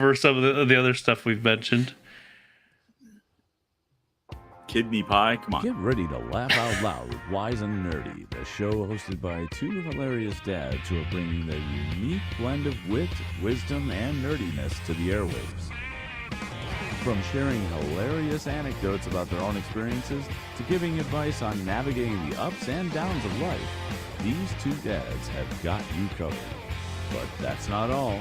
for some of the other stuff we've mentioned. Kidney pie, come on. Get ready to laugh out loud with Wise and Nerdy, the show hosted by two hilarious dads who are bringing their unique blend of wit, wisdom, and nerdiness to the airwaves. From sharing hilarious anecdotes about their own experiences to giving advice on navigating the ups and downs of life, these two dads have got you covered. But that's not all.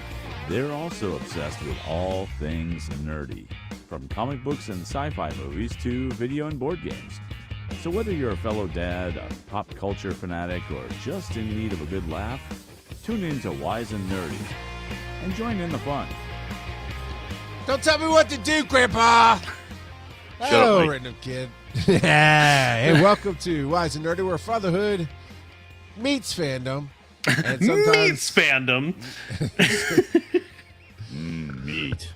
They're also obsessed with all things nerdy, from comic books and sci-fi movies to video and board games. So whether you're a fellow dad, a pop culture fanatic, or just in need of a good laugh, tune in to Wise and Nerdy and join in the fun. Don't tell me what to do, Grandpa. Hello, random kid. Hey, welcome to Wise and Nerdy, where fatherhood meets fandom. And sometimes Meets fandom. Meat.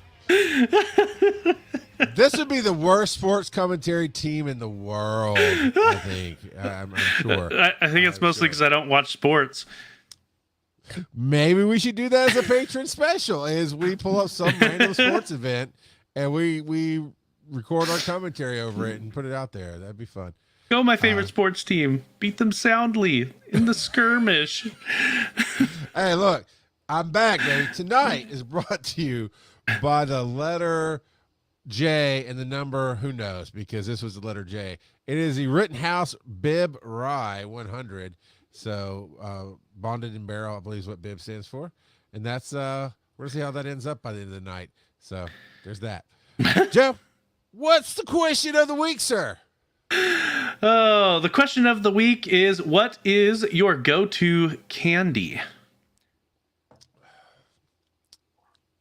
This would be the worst sports commentary team in the world, I think. I'm sure. I think it's mostly because I don't watch sports. Maybe we should do that as a patron special, is we pull up some random sports event and we record our commentary over it and put it out there. That'd be fun. Go my favorite sports team. Beat them soundly in the skirmish. Hey, look, I'm back, baby. Tonight is brought to you by the letter J and the number, who knows, because this was the letter J. It is the Rittenhouse Bib Rye 100. So bonded in barrel, I believe is what Bib stands for. And that's, we're going to see how that ends up by the end of the night. So there's that. Joe, what's the question of the week, sir? Oh, the question of the week is, what is your go-to candy?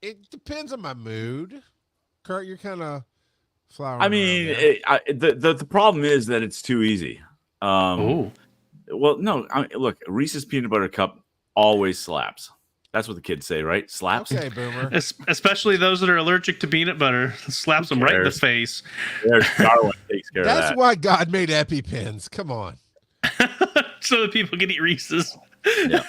It depends on my mood. Kurt, you're kind of flowering. I mean, the problem is that it's too easy. Well, no. Look, Reese's peanut butter cup always slaps. That's what the kids say, right? Slaps. Okay, boomer. Especially those that are allergic to peanut butter. Slaps them right in the face. There's Darwin takes care of that. That's why God made EpiPens. Come on. So that people can eat Reese's. Yeah.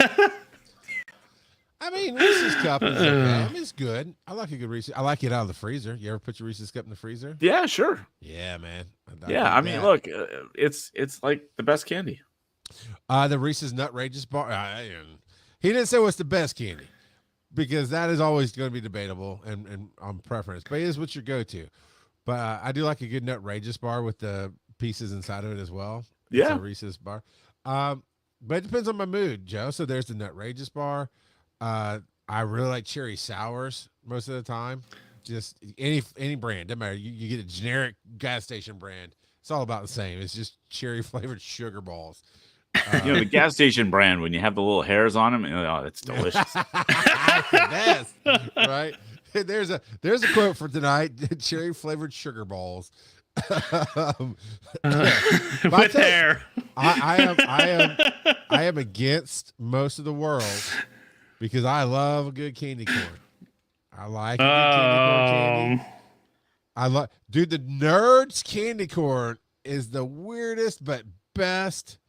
I mean, Reese's cup is okay. I mean, it's good. I like a good Reese's. I like it out of the freezer. You ever put your Reese's cup in the freezer? Yeah, sure. Yeah, man. I mean, look, it's like the best candy. The Reese's Nutrageous bar. He didn't say what's the best candy, because that is always going to be debatable and on preference. But it is what's your go-to. But I do like a good Nutrageous bar with the pieces inside of it as well. Yeah, it's a Reese's bar. But it depends on my mood, Joe. So there's the Nutrageous bar. I really like cherry sours most of the time. Just any brand, doesn't matter. You get a generic gas station brand. It's all about the same. It's just cherry flavored sugar balls. The gas station brand, when you have the little hairs on them, oh, it's delicious. That's the best, right? There's a quote for tonight: cherry flavored sugar balls. With hair. I am against most of the world because I love a good candy corn. I like a good candy corn candy. Dude, the Nerds candy corn is the weirdest but best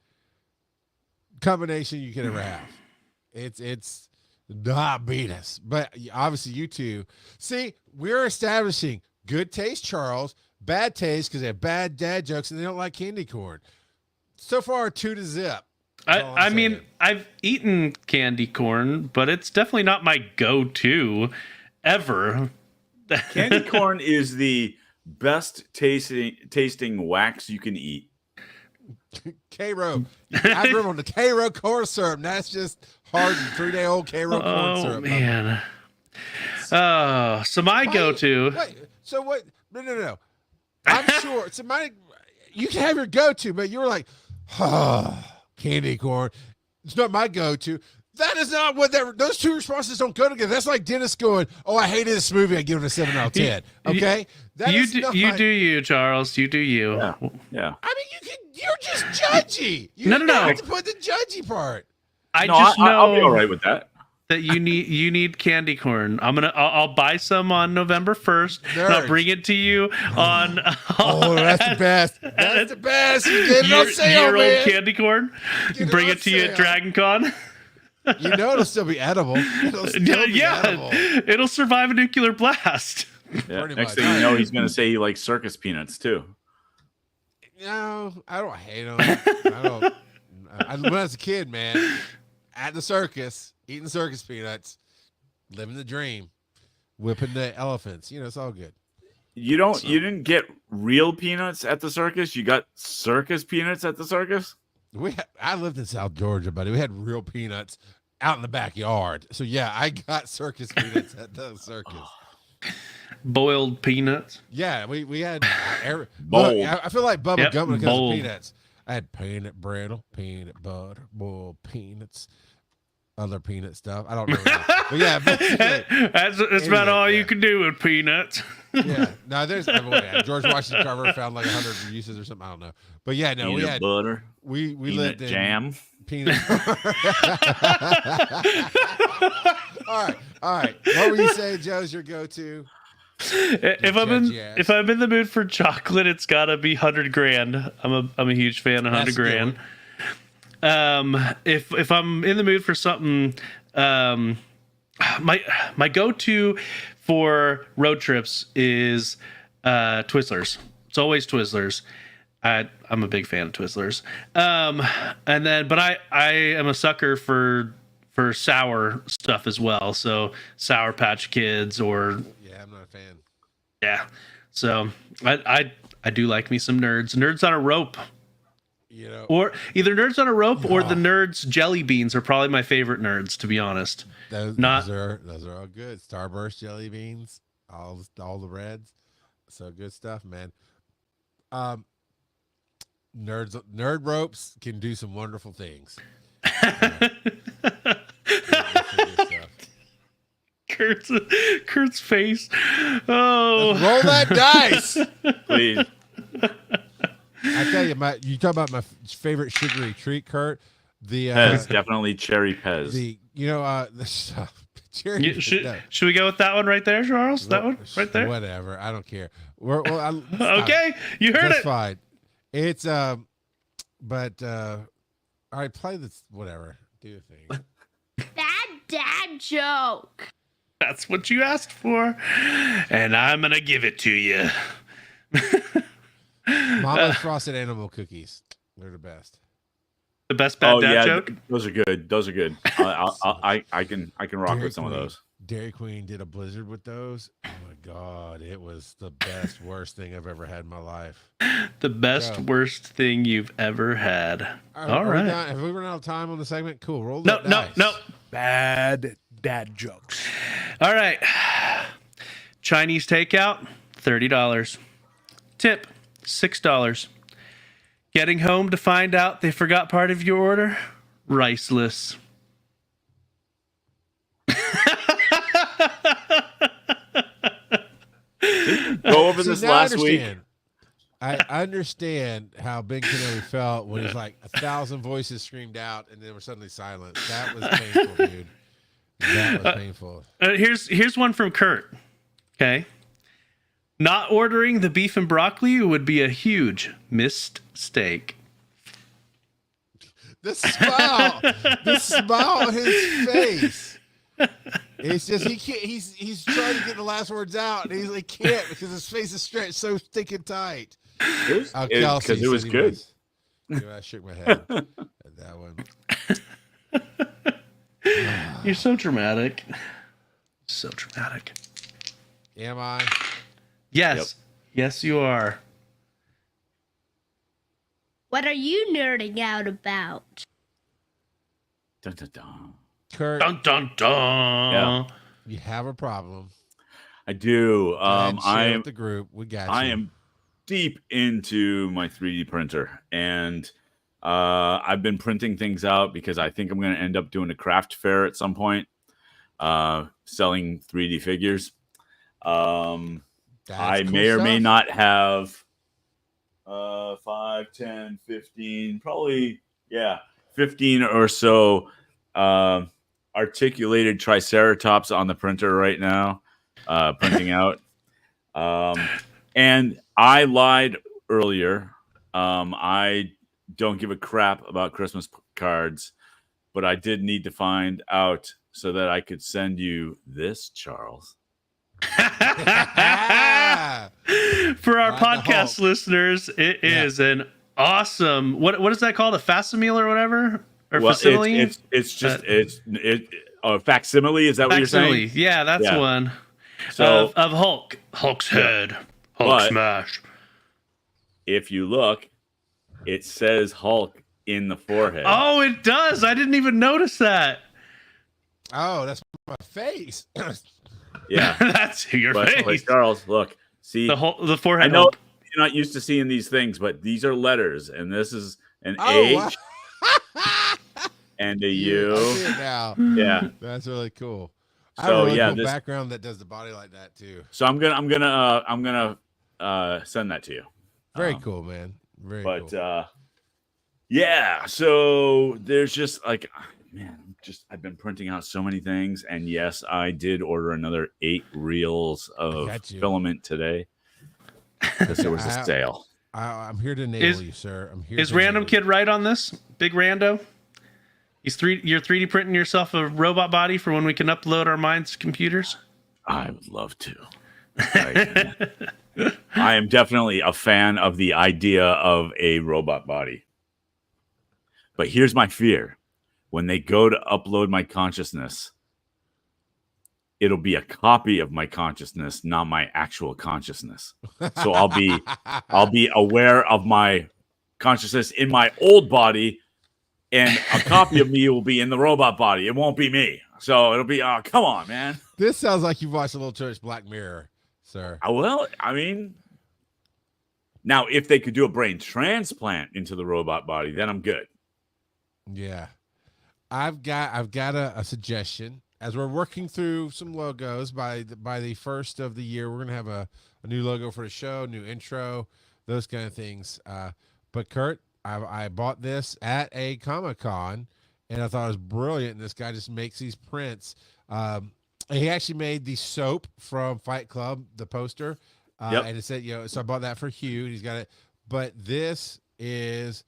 combination you can ever have. It's not beat us, but obviously you two. See, we're establishing good taste, Charles, bad taste because they have bad dad jokes and they don't like candy corn. So far, 2-0. I mean, I've eaten candy corn, but it's definitely not my go-to ever. Candy corn is the best tasting wax you can eat. K-Ro. I grew up on the K-Ro corn syrup. That's just hardened 3-day-old K-Ro corn syrup. Oh, man. So my go-to. Wait, so what? No. I'm sure. So you can have your go-to, but you were like, candy corn. It's not my go-to. That is not what those two responses don't go together. That's like Dennis going, "Oh, I hated this movie. I give it a 7 out of 10." Okay, you do you, Charles. You do you. Yeah. I mean, you're just judgy. You No. have to put the judgy part. I'll be all right with that. That you need candy corn. I'll buy some on November 1st. And I'll bring it to you on. Oh, that's the best. That's the best. You get it on sale, year-old man. candy corn. Bring it to you at Dragon Con. You know it'll still be edible. It'll still be edible. It'll survive a nuclear blast. Yeah. Pretty Next much. thing you know, he's going to say he likes circus peanuts too. No, I don't hate them. I don't. When I was a kid, man, at the circus, eating circus peanuts, living the dream, whipping the elephants. You know, it's all good. You didn't get real peanuts at the circus. You got circus peanuts at the circus. I lived in South Georgia, buddy. We had real peanuts out in the backyard. So yeah, I got circus peanuts at the circus. Boiled peanuts. Yeah, we had Bold. Look, I feel like Bubba Gump when it comes bold. to peanuts. I had peanut brittle, peanut butter, boiled peanuts, other peanut stuff. I don't know. But yeah, that's about all you can do with peanuts. Yeah, no, there's George Washington Carver found like 100 uses or something. I don't know, but yeah, no, Peanut we had butter. we Peanut lived in jam. peanut. All right. What were you saying, Joe's your go-to? If I'm in the mood for chocolate, it's gotta be 100 grand. I'm a huge fan of 100 grand. If I'm in the mood for something, my go-to for road trips is Twizzlers. It's always Twizzlers. I'm a big fan of Twizzlers. But I am a sucker for sour stuff as well. So Sour Patch Kids or Yeah, I'm not a fan. yeah. So I do like me some Nerds. Nerds on a Rope. You know, Or either Nerds on a Rope or the Nerds jelly beans are probably my favorite Nerds, to be honest. those are all good. Starburst jelly beans, all the reds. So good stuff, man. Nerd ropes can do some wonderful things. Kurt's face. Oh, Let's roll that dice. Please. I tell you, you talk about my favorite sugary treat, Kurt. The Pez, definitely cherry Pez. The stuff. Cherry. Should we go with that one right there, Charles? That one right there. Whatever. I don't care. Okay, you heard That's it. fine. It's but all right. Play this. Whatever. Do your thing. Bad dad joke. That's what you asked for, and I'm gonna give it to you. Mama's frosted animal cookies. They're the best. The best bad dad joke. Those are good. Those are good. I can rock Dairy with some of Queen. those. Dairy Queen did a blizzard with those. Oh my god, it was the best, worst thing I've ever had in my life. The best, worst thing you've ever had. All right. Have we run out of time on the segment? Cool. Roll No, that no, dice. no. Bad dad jokes. All right. Chinese takeout, $30. Tip, $6. Getting home to find out they forgot part of your order, riceless. Go over this now I last week. understand. I understand how Ben Kenobi felt when he's like 1,000 voices screamed out and then were suddenly silent. That was painful, dude. That was painful. Here's one from Kurt. Okay. Not ordering the beef and broccoli would be a huge mistake. The smile on his face. It's just he can't. He's trying to get the last words out, and he can't because his face is stretched so thick and tight. Because it was good. I shook my head at that one. You're so dramatic. So dramatic. Am I? Yes. Yep. Yes, you are. What are you nerding out about? Dun, dun, dun. Kurt, Dun dun dun. Yeah. you have a problem. I do. I am the group. We got you. I am deep into my 3D printer, and I've been printing things out because I think I'm going to end up doing a craft fair at some point, selling 3D figures. I may or may not have 5, 10, 15, probably, 15 or so articulated triceratops on the printer right now, printing out. And I lied earlier. I don't give a crap about Christmas cards. but I did need to find out so that I could send you this, Charles. For our Like the podcast Hulk. listeners, it is an awesome. What is that called? A facsimile or whatever, or Well, facsimile? it's just facsimile. Is that what you're Facsimile. saying? Yeah, that's Yeah. one. So Of Hulk's head, Hulk But- smash. if you look, it says Hulk in the forehead. Oh, it does. I didn't even notice that. Oh, that's my face. Yeah, That's your but face. Charles, look, see, The forehead. I know Hulk. you're not used to seeing these things, but these are letters, and this is an Oh, H and a I U. see it now. Yeah. That's really cool. I have So a really yeah, cool this. background that does the body like that too. So I'm gonna send that to you. Very cool, man. Very But cool. yeah, so there's just like, man, I've been printing out so many things, and yes, I did order another 8 reels of got you. filament today because there was a sale. I'm here to enable you, sir. I'm here. Is to Random enable Kid right on this? Big Rando? You're 3D printing yourself a robot body for when we can upload our minds computers? I would love to. I am definitely a fan of the idea of a robot body. But here's my fear. When they go to upload my consciousness, it'll be a copy of my consciousness, not my actual consciousness. So I'll be aware of my consciousness in my old body, and a copy of me will be in the robot body. It won't be me. So it'll be, oh, come on, man. This sounds like you've watched a little church Black Mirror, sir. Well, I mean, now if they could do a brain transplant into the robot body, then I'm good. Yeah. I've got a suggestion. As we're working through some logos by the first of the year, we're gonna have a new logo for the show, new intro, those kind of things. But Kurt, I bought this at a Comic-Con, and I thought it was brilliant. And this guy just makes these prints. He actually made the soap from Fight Club, the poster, Yep. and it said, so I bought that for Hugh. He's got it, but this is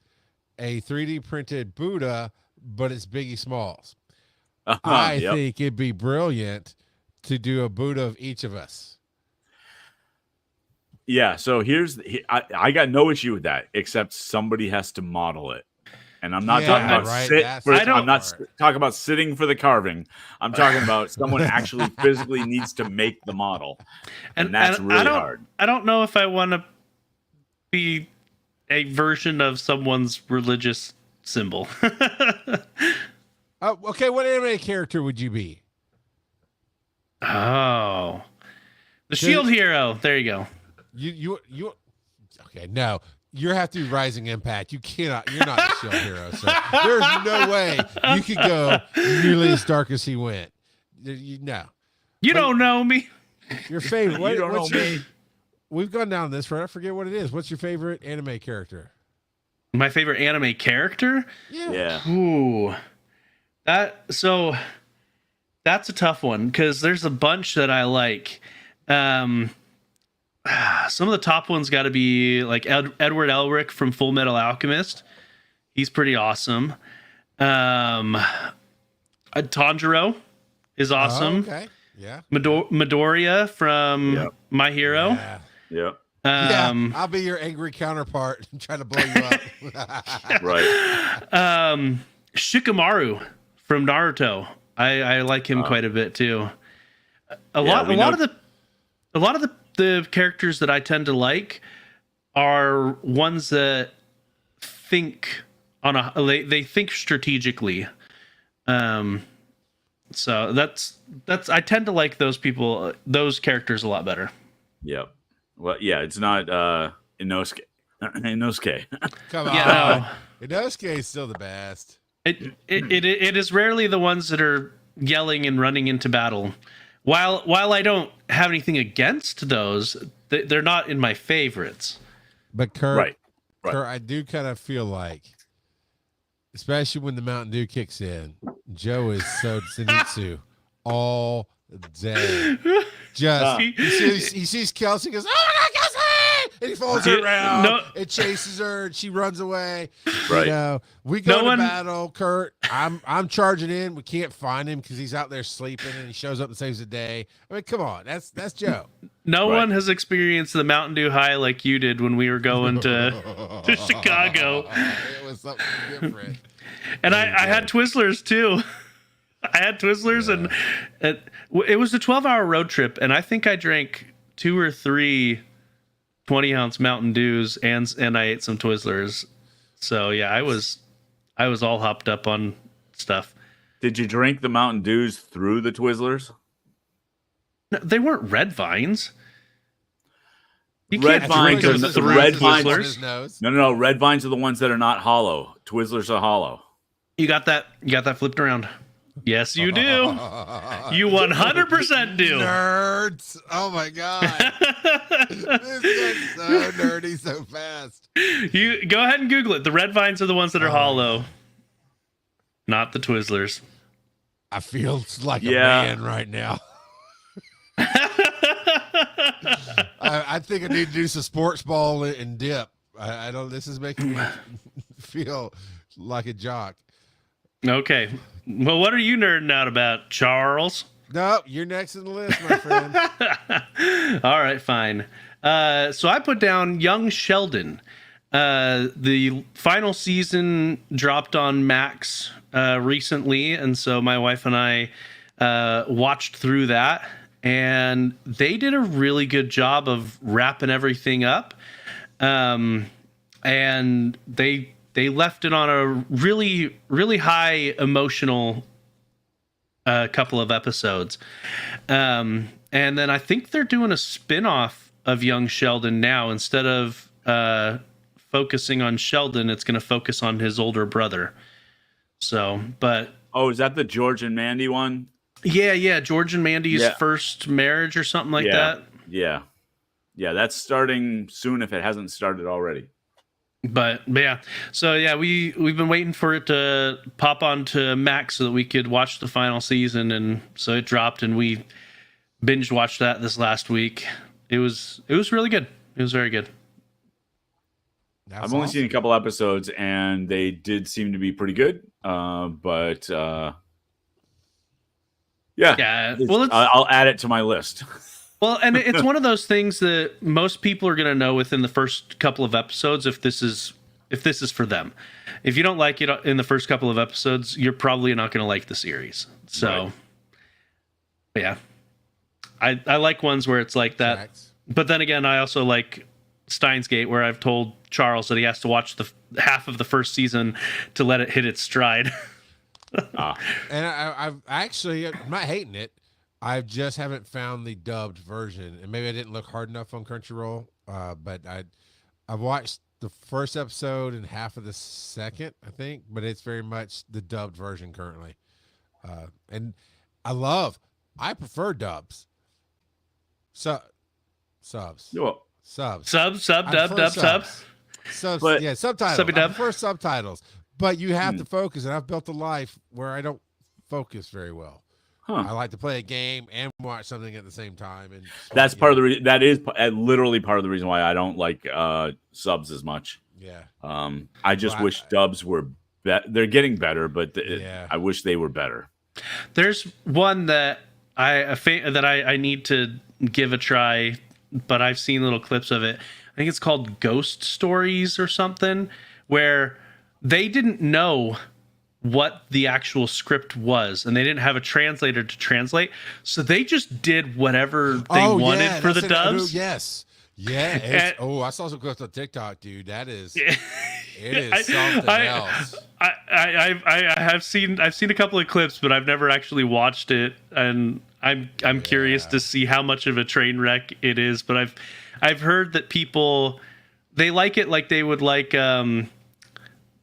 a 3D printed Buddha, but it's Biggie Smalls. I think it'd be brilliant to do a Buddha of each of us. Yeah, so I got no issue with that, except somebody has to model it. And I'm not talking about I'm not talking about sitting for the carving. I'm talking about someone actually physically needs to make the model. And that's really hard. I don't know if I want to be a version of someone's religious symbol. Okay, what anime character would you be? Oh, the Shield Hero. There you go. You okay, no. You have to be Rising Impact. You're not a Shield Hero, so there's no way you could go nearly as dark as he went. No. You don't know me. Your favorite. You don't know me. We've gone down this road. I forget what it is. What's your favorite anime character? My favorite anime character? Yeah. Ooh. That's a tough one because there's a bunch that I like. Some of the top ones got to be like Edward Elric from Full Metal Alchemist. He's pretty awesome. Tanjiro is awesome. Oh, okay. Yeah. Midoriya from My Hero. Yeah. Yep. I'll be your angry counterpart and try to blow you up. Right. Shikamaru from Naruto. I like him quite a bit too. A lot of the characters that I tend to like are ones that think they think strategically. So that's I tend to like those characters a lot better. Yep. Well, yeah, it's not Inosuke. Inosuke. Come on. Yeah, Inosuke is still the best. It is rarely the ones that are yelling and running into battle. While I don't have anything against those, they're not in my favorites. But Kurt, Right. Kurt, I do kind of feel like, especially when the Mountain Dew kicks in, Joe is so Zenitsu all day. Just he sees Kelsey, goes, "Oh my God, Kelsey!" And he follows her Yeah, around no- and chases her, and she runs away. Right. You know, we go No to one- battle, Kurt. I'm charging in. We can't find him because he's out there sleeping, and he shows up and saves the day. I mean, come on, that's Joe. No Right. one has experienced the Mountain Dew high like you did when we were going to Chicago. It was something different. And I had Twizzlers too. I had Twizzlers, and it was a 12-hour road trip, and I think I drank 2 or 3 20-ounce Mountain Dews, and I ate some Twizzlers. So yeah, I was all hopped up on stuff. Did you drink the Mountain Dews through the Twizzlers? No, they weren't red vines. You Red can't vines drink are them the through red Twizzlers. vines on his nose. No. Red vines are the ones that are not hollow. Twizzlers are hollow. You got that flipped around. Yes, you do. You 100% do. Nerds. Oh my god. This guy's so nerdy so fast. You go ahead and Google it. The red vines are the ones that are hollow, not the Twizzlers. I feel like a Yeah. man right now. I think I need to do some sports ball and dip. I don't. This is making me feel like a jock. Okay. Well, what are you nerding out about, Charles? No, you're next in the list, my friend. All right, fine. So I put down Young Sheldon. The final season dropped on Max recently, and so my wife and I watched through that, and they did a really good job of wrapping everything up. And they left it on a really, really high emotional couple of episodes. And then I think they're doing a spin-off of Young Sheldon now. Instead of focusing on Sheldon, it's going to focus on his older brother. So, but... Oh, is that the George and Mandy one? Yeah. George and Mandy's Yeah. first marriage or something like that. Yeah. That's starting soon if it hasn't started already. But yeah, so yeah, we've been waiting for it to pop onto Max so that we could watch the final season, and so it dropped, and we binge watched that this last week. It was really good. It was very good. That's I've only awesome. seen a couple episodes, and they did seem to be pretty good. But Yeah, well, I'll add it to my list. Well, and it's one of those things that most people are going to know within the first couple of episodes if this is for them. If you don't like it in the first couple of episodes, you're probably not going to like the series. So, Right. Yeah, I like ones where it's like that. Tracks. But then again, I also like Steins Gate, where I've told Charles that he has to watch the half of the first season to let it hit its stride. And I've actually, I'm not hating it. I just haven't found the dubbed version, and maybe I didn't look hard enough on Crunchyroll. But I've watched the first episode and half of the second, I think, but it's very much the dubbed version currently. And I prefer dubs. Subs. Well, Subs. Sub, I dub, prefer dub, sub. Subs, But- yeah, subtitles. Subby I dub. prefer subtitles, but you have to focus, and I've built a life where I don't focus very well. Huh. I like to play a game and watch something at the same time, and That's part of the that is literally part of the reason why I don't like subs as much. yeah. I just Well, wish dubs were they're getting better, but Yeah. I wish they were better. There's one that I need to give a try, but I've seen little clips of it. I think it's called Ghost Stories or something, where they didn't know what the actual script was, and they didn't have a translator to translate, so they just did whatever they wanted for the dubs. Yes. Yeah. I saw some clips on TikTok, dude. That is, it is something else. I've seen a couple of clips, but I've never actually watched it, and I'm curious to see how much of a train wreck it is. But I've heard that people, they like it like they would like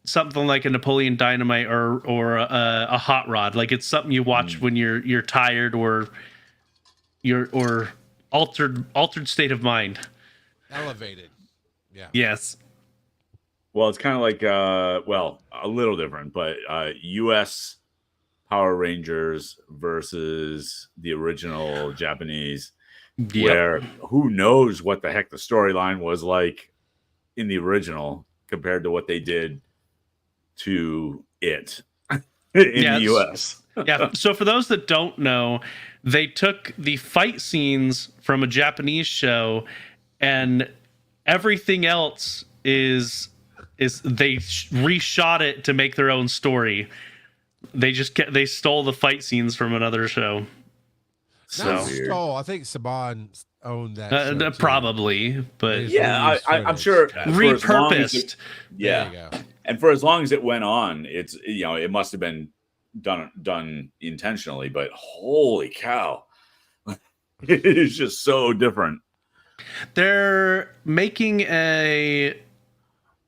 something like a Napoleon Dynamite or a Hot Rod. Like it's something you watch when you're tired or altered state of mind. Elevated. Yeah. Yes. Well, it's kind of like a little different, but U.S. Power Rangers versus the original Japanese. Yep. where who knows what the heck the storyline was like in the original compared to what they did to it in the US. Yeah. So for those that don't know, they took the fight scenes from a Japanese show, and everything else is they reshot it to make their own story. They stole the fight scenes from another show. So Not weird. stole. I think Saban owned that show too. Probably, but They just Yeah, reused I'm photos. sure. for as long as repurposed. it- There yeah, you go. and for as long as it went on, it's it must have been done intentionally. But holy cow, it is just so different. They're making a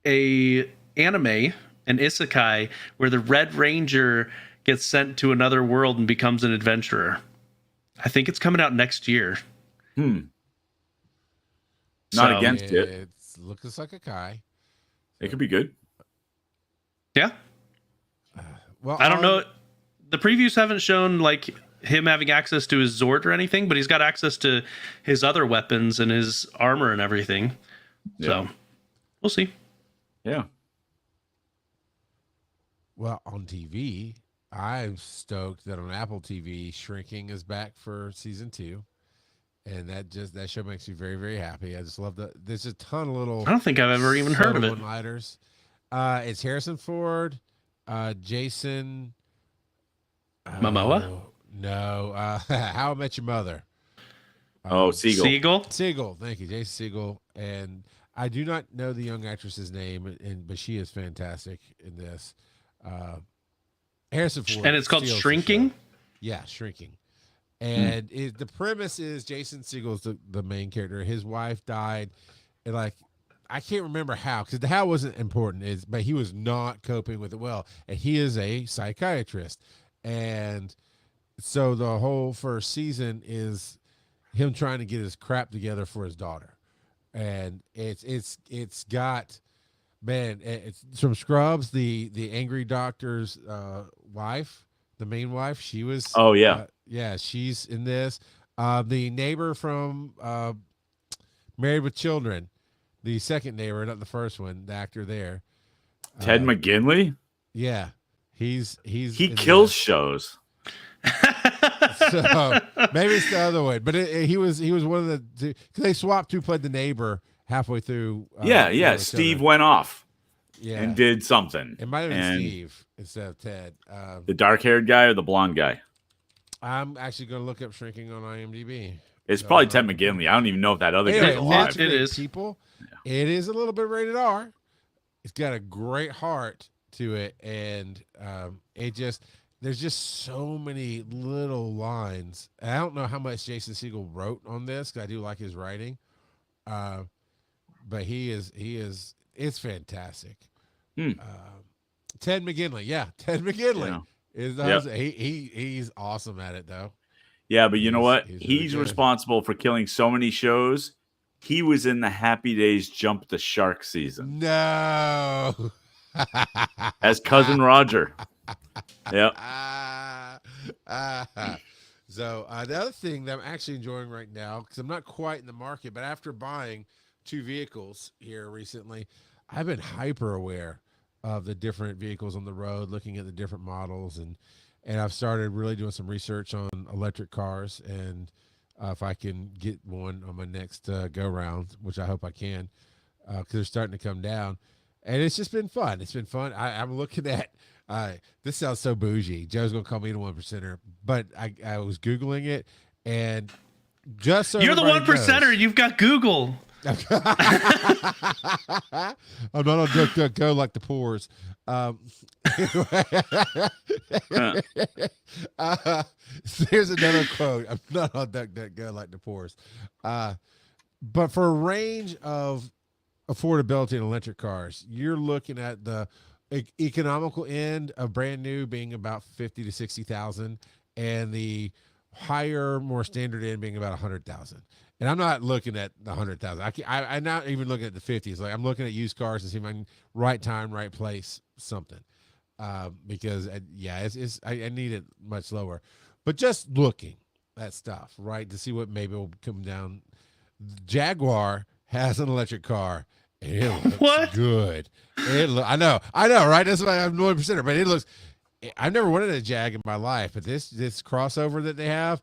anime, an isekai, where the Red Ranger gets sent to another world and becomes an adventurer. I think it's coming out next year. Not So, against it. It's looks like a Kai. It could be good. Yeah, Well, I don't know. The previews haven't shown like him having access to his Zord or anything, but he's got access to his other weapons and his armor and everything. So we'll see. Yeah. Well, on TV, I'm stoked that on Apple TV, Shrinking is back for season 2, and that show makes me very, very happy. I just love that. There's a ton of little. I don't think I've ever even heard of it. One-liners. It's Harrison Ford, Jason Momoa? No, How I Met Your Mother. Siegel. Siegel, thank you, Jason Siegel, and I do not know the young actress's name, but she is fantastic in this. Harrison Ford, And it's called steals the Shrinking? show. Yeah, Shrinking. And the premise is Jason Siegel's the main character. His wife died, and like I can't remember how, because the how wasn't important. But he was not coping with it well, and he is a psychiatrist, and so the whole first season is him trying to get his crap together for his daughter, and it's got. Man, it's from Scrubs, the angry doctor's wife, the main wife. She was. Oh, yeah. Yeah, she's in this. The neighbor from Married with Children, the second neighbor, not the first one, the actor there. Ted McGinley. Yeah, he He kills shows. So maybe it's the other one, but he was one of the because they swapped who played the neighbor halfway through. Yeah. Steve went off yeah, and did something. It might have been And Steve instead of Ted. the dark-haired guy or the blonde guy? I'm actually going to look up Shrinking on IMDb. It's probably Ted McGinley. I don't even know if that other Anyway, guy's alive. lots of It great is. people. It is a little bit rated R. It's got a great heart to it, and there's just so many little lines. And I don't know how much Jason Segel wrote on this, because I do like his writing, but it's fantastic. Ted McGinley, Ted McGinley Yeah. is Yep. he's awesome at it though. Yeah, but you know what? He's really He's good. responsible for killing so many shows. He was in the Happy Days Jump the Shark season No. as Cousin Roger. Yep. So the other thing that I'm actually enjoying right now, because I'm not quite in the market, but after buying 2 vehicles here recently, I've been hyper aware of the different vehicles on the road, looking at the different models, and I've started really doing some research on electric cars, and if I can get one on my next go round, which I hope I can, because they're starting to come down, and it's just been fun. It's been fun. I'm looking at. This sounds so bougie. Joe's gonna call me the 1%er, but I was Googling it, and just so You're the everybody 1%er. knows- You've got Google. I'm not on DuckDuckGo like the pores. Here's another quote. I'm not on DuckDuckGo like the pores. But for a range of affordability in electric cars, you're looking at the economical end of brand new being about 50 to 60,000, and the higher, more standard end being about 100,000. And I'm not looking at the 100,000. I'm not even looking at the 50s. Like I'm looking at used cars and see if I can right time, right place, something. Because I need it much lower. But just looking, that stuff, right? To see what maybe will come down. Jaguar has an electric car, and it looks What? good. I know, right? That's why I'm 1%, but it looks. I've never wanted a Jag in my life, but this crossover that they have,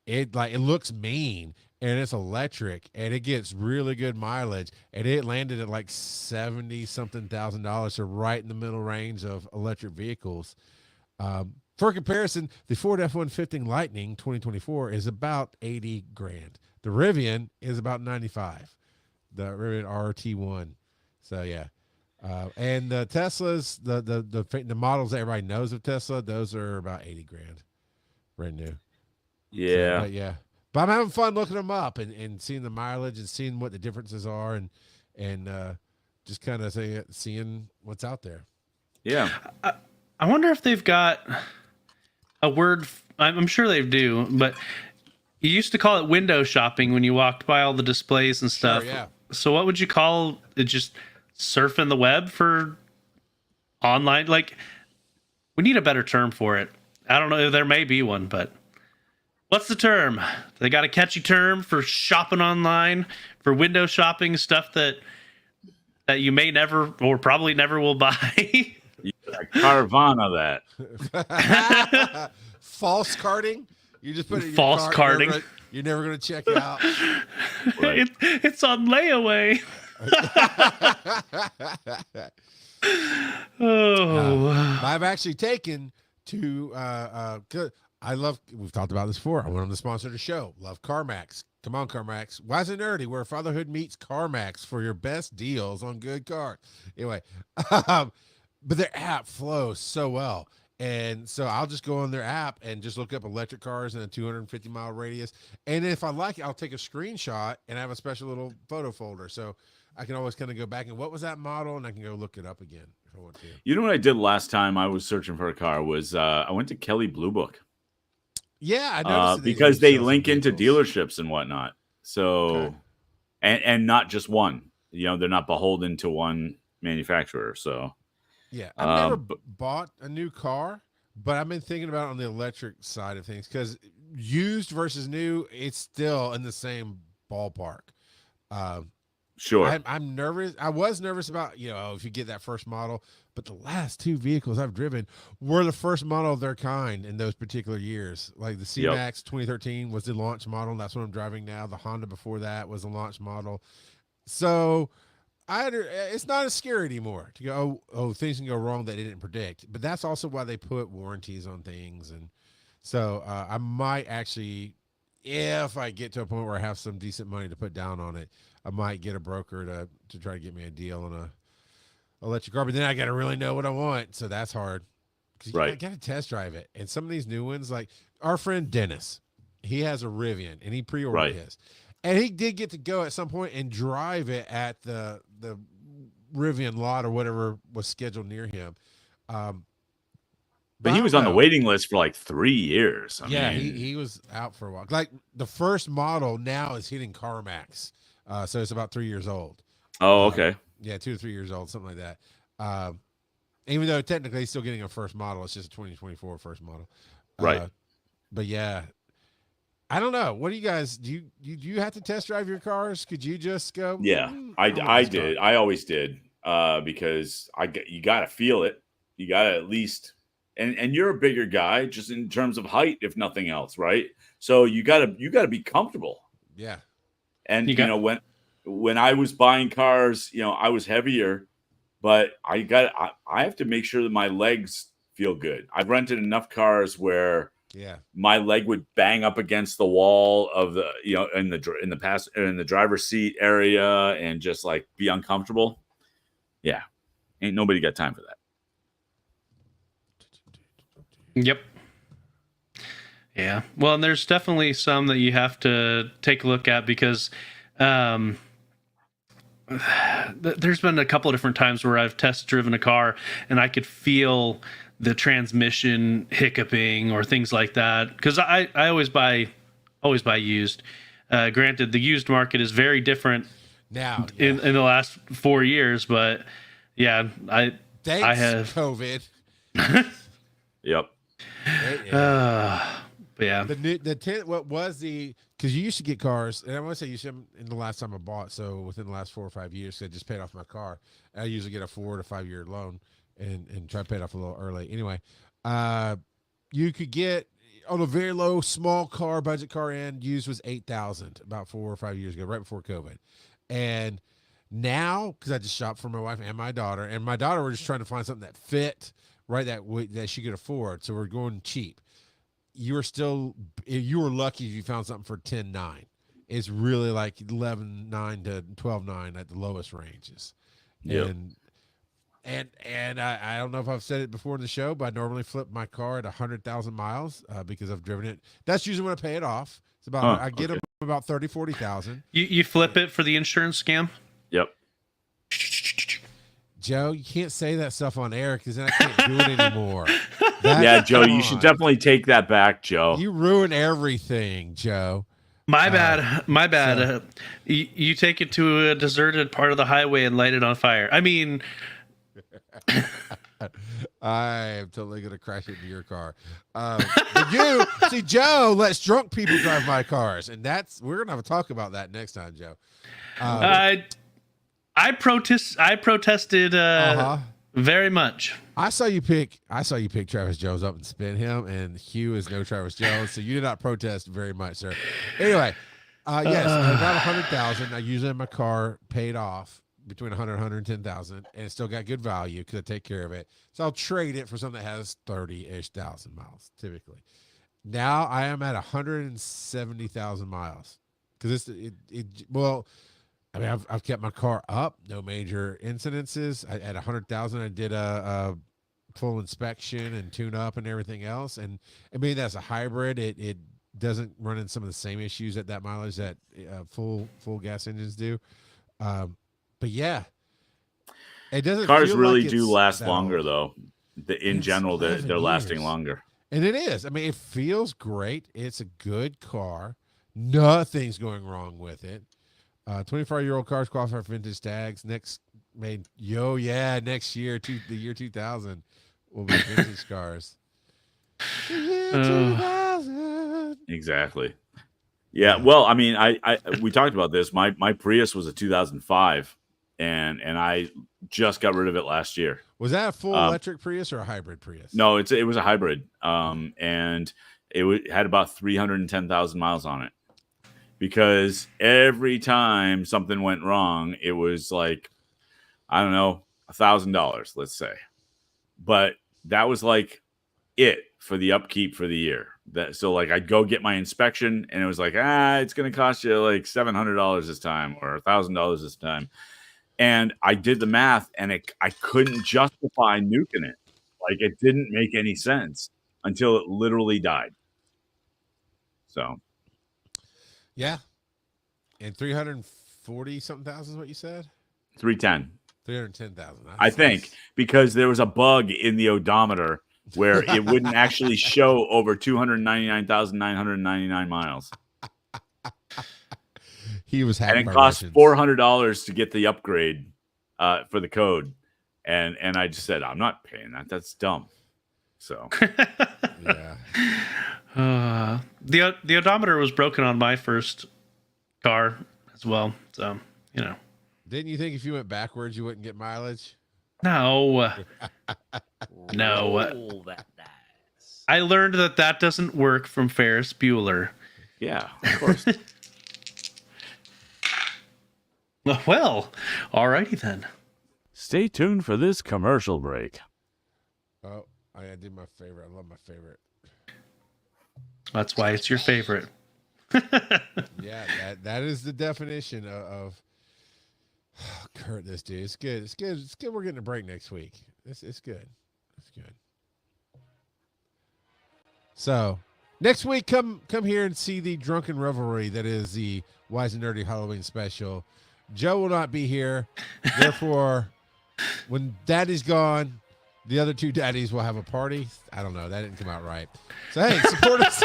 it looks mean, and it's electric, and it gets really good mileage, and it landed at like $70-something thousand, so right in the middle range of electric vehicles. For comparison, the Ford F-150 Lightning 2024 is about 80 grand. The Rivian is about 95. The Rivian RT1. So yeah. And the Teslas, the models that everybody knows of Tesla, those are about 80 grand, brand new. Yeah. But I'm having fun looking them up and seeing the mileage and seeing what the differences are and just kind of seeing what's out there. Yeah. I wonder if they've got a word. I'm sure they do, but you used to call it window shopping when you walked by all the displays and stuff. Sure, yeah. So what would you call it? Just surfing the web for online? Like, we need a better term for it. I don't know. There may be one, but what's the term? They got a catchy term for shopping online, for window shopping, stuff that you may never or probably never will buy. Carvana that. False carding. You just put it in your False cart, carding. You're never going to check out. Right. It's on layaway. I've actually taken to we've talked about this before. I want them to sponsor the show. Love CarMax. Come on, CarMax. Wise and Nerdy, where fatherhood meets CarMax for your best deals on good cars. Anyway, but their app flows so well. And so I'll just go on their app and just look up electric cars in a 250-mile radius. And if I like it, I'll take a screenshot and have a special little photo folder. So I can always kind of go back and what was that model? And I can go look it up again if I want to. You know what I did last time I was searching for a car was I went to Kelley Blue Book. Yeah, I noticed that because they sell link some into vehicles. dealerships and whatnot. So, Okay. and not just one. You know, they're not beholden to one manufacturer. So, Yeah, I've never but- bought a new car, but I've been thinking about it on the electric side of things because used versus new, it's still in the same ballpark. sure. I'm nervous. I was nervous about, if you get that first model, but the last two vehicles I've driven were the first model of their kind in those particular years. Like the C-Max 2013 was the launch model. That's what I'm driving now. The Honda before that was the launch model. So it's not as scary anymore to go, oh, things can go wrong that they didn't predict. But that's also why they put warranties on things. And so I might actually, if I get to a point where I have some decent money to put down on it, I might get a broker to try to get me a deal on a electric car. But then I got to really know what I want. So that's hard. Because Right. I got to test drive it. And some of these new ones, like our friend Dennis, he has a Rivian and he pre-ordered Right. his. And he did get to go at some point and drive it at the Rivian lot or whatever was scheduled near him. But I he was don't on the know. waiting list for like 3 years. I Yeah, mean, he was out for a while. Like the first model now is hitting CarMax. So it's about 3 years old. oh, okay. Yeah, 2 to 3 years old, something like that. Even though technically he's still getting a first model, it's just a 2024 first model. Right. But yeah, I don't know. What do you guys do? You have to test drive your cars? Could you just go? Yeah, want I this did. car." I always did because you got to feel it. You got to at least, and you're a bigger guy just in terms of height, if nothing else, right? So you got to be comfortable. Yeah. And You got- when I was buying cars, I was heavier, but I have to make sure that my legs feel good. I've rented enough cars where Yeah. my leg would bang up against the wall of the in the driver's seat area and just like be uncomfortable. Yeah, ain't nobody got time for that. Yep. Yeah. Well, and there's definitely some that you have to take a look at because there's been a couple of different times where I've test driven a car and I could feel the transmission hiccuping or things like that. Because I always buy used. Granted, the used market is very different Now, in the last 4 years, but yeah, thanks have- COVID. Yep. Yeah. but Yeah. What was the, because you used to get cars, and I want to say you used to in the last time I bought, so within the last 4 or 5 years, I just paid off my car. I usually get a 4 to 5 year loan and try to pay it off a little early. Anyway, you could get on a very low, small car, budget car end, used was $8,000 about 4 or 5 years ago, right before COVID. And now, because I just shopped for my wife and my daughter, we're just trying to find something that fit, right, that she could afford. So we're going cheap. You were lucky if you found something for 10.9. It's really like 11.9 to 12.9 at the lowest ranges. Yep. And I don't know if I've said it before in the show, but I normally flip my car at 100,000 miles because I've driven it. That's usually when I pay it off. It's about I get them about 30, 40,000. You flip it for the insurance scam? Yep. Joe, you can't say that stuff on air because then I can't do it anymore. Yeah, Joe, you should definitely take that back, Joe. You ruin everything, Joe. My bad. So. You take it to a deserted part of the highway and light it on fire. I mean, I am totally going to crash into your car. But see, Joe lets drunk people drive my cars, and we're going to have a talk about that next time, Joe. I protested very much. I saw you pick Travis Jones up and spin him, and Hugh is no Travis Jones, so you did not protest very much, sir. Anyway, yes, about 100,000. I usually have my car paid off between 100 and 110,000, and it's still got good value because I take care of it. So I'll trade it for something that has 30-ish thousand miles typically. Now I am at 170,000 miles because I mean, I've kept my car up, no major incidences. At 100,000, I did a full inspection and tune up and everything else. And I mean, that's a hybrid. It doesn't run in some of the same issues at that mileage that full gas engines do. But yeah, it doesn't. Cars feel really like do last longer, old. though. In general, they're lasting years. longer. And it is. I mean, it feels great. It's a good car. Nothing's going wrong with it. 24-year-old cars qualify for vintage tags. Next year, the year 2000 will be vintage cars. The year 2000. Exactly. Yeah. Well, I mean, we talked about this. My Prius was a 2005, and I just got rid of it last year. Was that a full electric Prius or a hybrid Prius? No, it was a hybrid. And it had about 310,000 miles on it. Because every time something went wrong, it was like, I don't know, $1,000, let's say. But that was like it for the upkeep for the year. So like I'd go get my inspection, and it was like, it's going to cost you like $700 this time or $1,000 this time. And I did the math, and I couldn't justify nuking it. Like it didn't make any sense until it literally died. So. Yeah. And 340 something thousand is what you said? 310. 310,000. I think because there was a bug in the odometer where it wouldn't actually show over 299,999 miles. He was happy. And it cost $400 to get the upgrade for the code. And I just said, I'm not paying that. That's dumb. So yeah. The odometer was broken on my first car as well. So, Didn't you think if you went backwards, you wouldn't get mileage? No. No. I learned that doesn't work from Ferris Bueller. Yeah, of course. Well, alrighty then. Stay tuned for this commercial break. Oh, I did my favorite. I love my favorite. That's why it's your favorite. Yeah, that is the definition of Kurt. This dude, it's good. It's good. It's good. We're getting a break next week. It's good. It's good. So next week, come here and see the drunken revelry that is the Wise and Nerdy Halloween special. Joe will not be here, therefore, when Daddy's gone, the other two daddies will have a party. I don't know. That didn't come out right. So, hey, support us.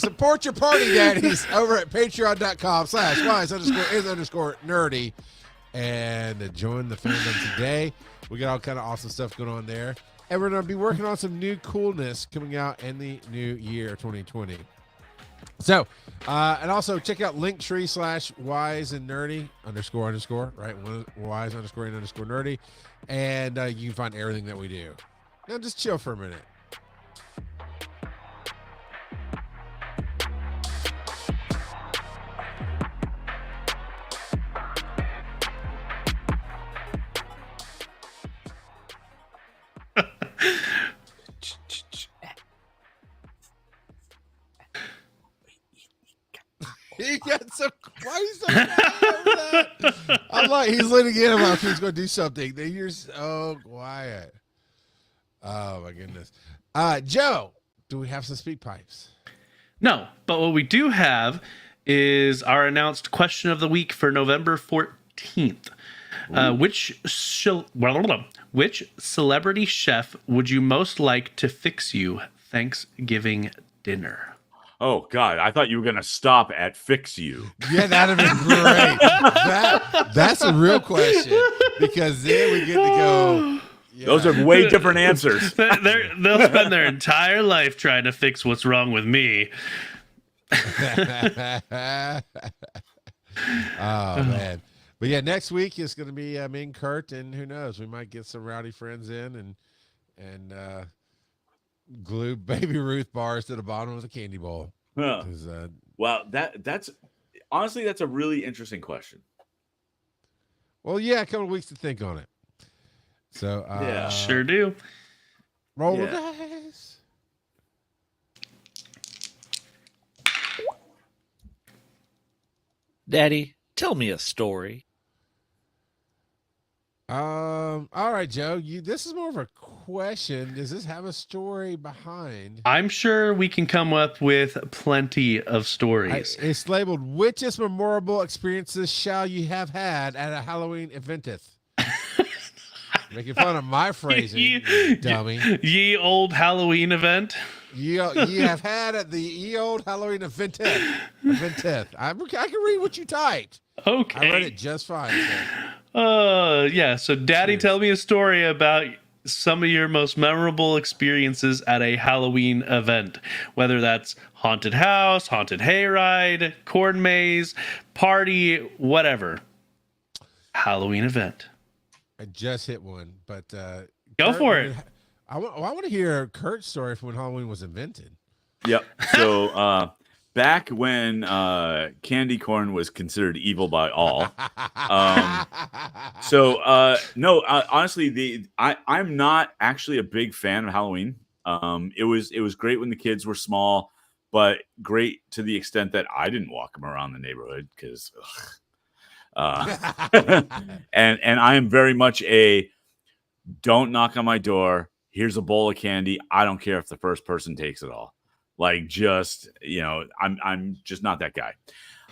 Support your party daddies over at patreon.com/wise_is_nerdy and join the fandom today. We got all kind of awesome stuff going on there. And we're going to be working on some new coolness coming out in the new year 2020. So, and also check out Linktree/wise and nerdy __, right? Wise __ nerdy. And you can find everything that we do. Now just chill for a minute. He got so why he's so quiet over that? I'm like, he's leaning in. I'm like, he's going to do something. Then you're so quiet. Oh my goodness. Joe, do we have some speak pipes? No, but what we do have is our announced question of the week for November 14th. Which celebrity chef would you most like to fix you Thanksgiving dinner? Oh God, I thought you were gonna stop at fix you. Yeah, that'd have been great. That's a real question because then we get to go. Yeah. Those are way different answers. They'll spend their entire life trying to fix what's wrong with me. Oh man. But yeah, next week is going to be me and Kurt, and who knows, we might get some rowdy friends in and glue Baby Ruth bars to the bottom of the candy bowl. Huh. Well, that's honestly, that's a really interesting question. Well, yeah, a couple of weeks to think on it. So yeah, sure do. Roll the dice. Daddy, tell me a story. All right, Joe. This is more of a question. Does this have a story behind? I'm sure we can come up with plenty of stories. It's labeled "Whichest memorable experiences shall you have had at a Halloween eventeth?" Making fun of my phrasing, you dummy. Ye old Halloween event. You have had at the ye old Halloween eventeth. I can read what you typed. Okay. I read it just fine. So. Yeah. So, Daddy, tell me a story about some of your most memorable experiences at a Halloween event, whether that's haunted house, haunted hayride, corn maze, party, whatever. Halloween event. I just hit one, but go for it. I want to hear Kurt's story from when Halloween was invented. Yep. So back when candy corn was considered evil by all. Honestly, I'm not actually a big fan of Halloween. It was great when the kids were small, but great to the extent that I didn't walk them around the neighborhood because. And I am very much a don't knock on my door. Here's a bowl of candy. I don't care if the first person takes it all. Like, just, I'm just not that guy.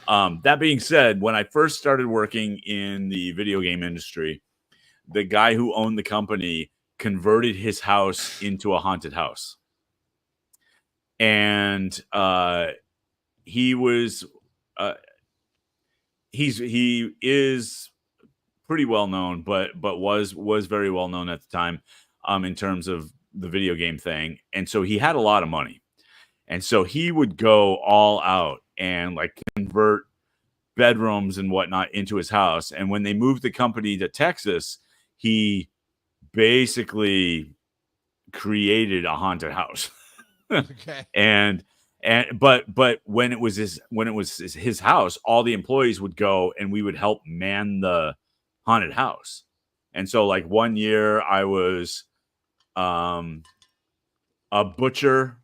That being said, when I first started working in the video game industry, the guy who owned the company converted his house into a haunted house. And he was he is pretty well known, but was very well known at the time in terms of the video game thing. And so he had a lot of money. And so he would go all out and like convert bedrooms and whatnot into his house. And when they moved the company to Texas, he basically created a haunted house. Okay. But when it was his house, all the employees would go and we would help man the haunted house. And so like one year I was a butcher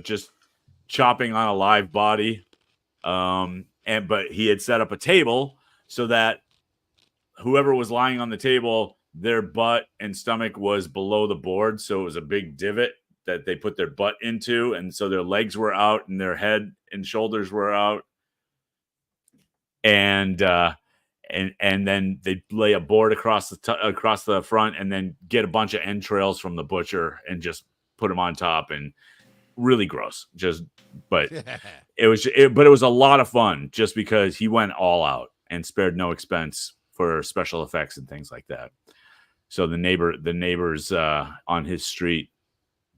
just chopping on a live body. But he had set up a table so that whoever was lying on the table, their butt and stomach was below the board. So it was a big divot that they put their butt into. And so their legs were out and their head and shoulders were out. And then they'd lay a board across the front and then get a bunch of entrails from the butcher and just put them on top, and really gross. But it was a lot of fun just because he went all out and spared no expense for special effects and things like that. So the neighbors on his street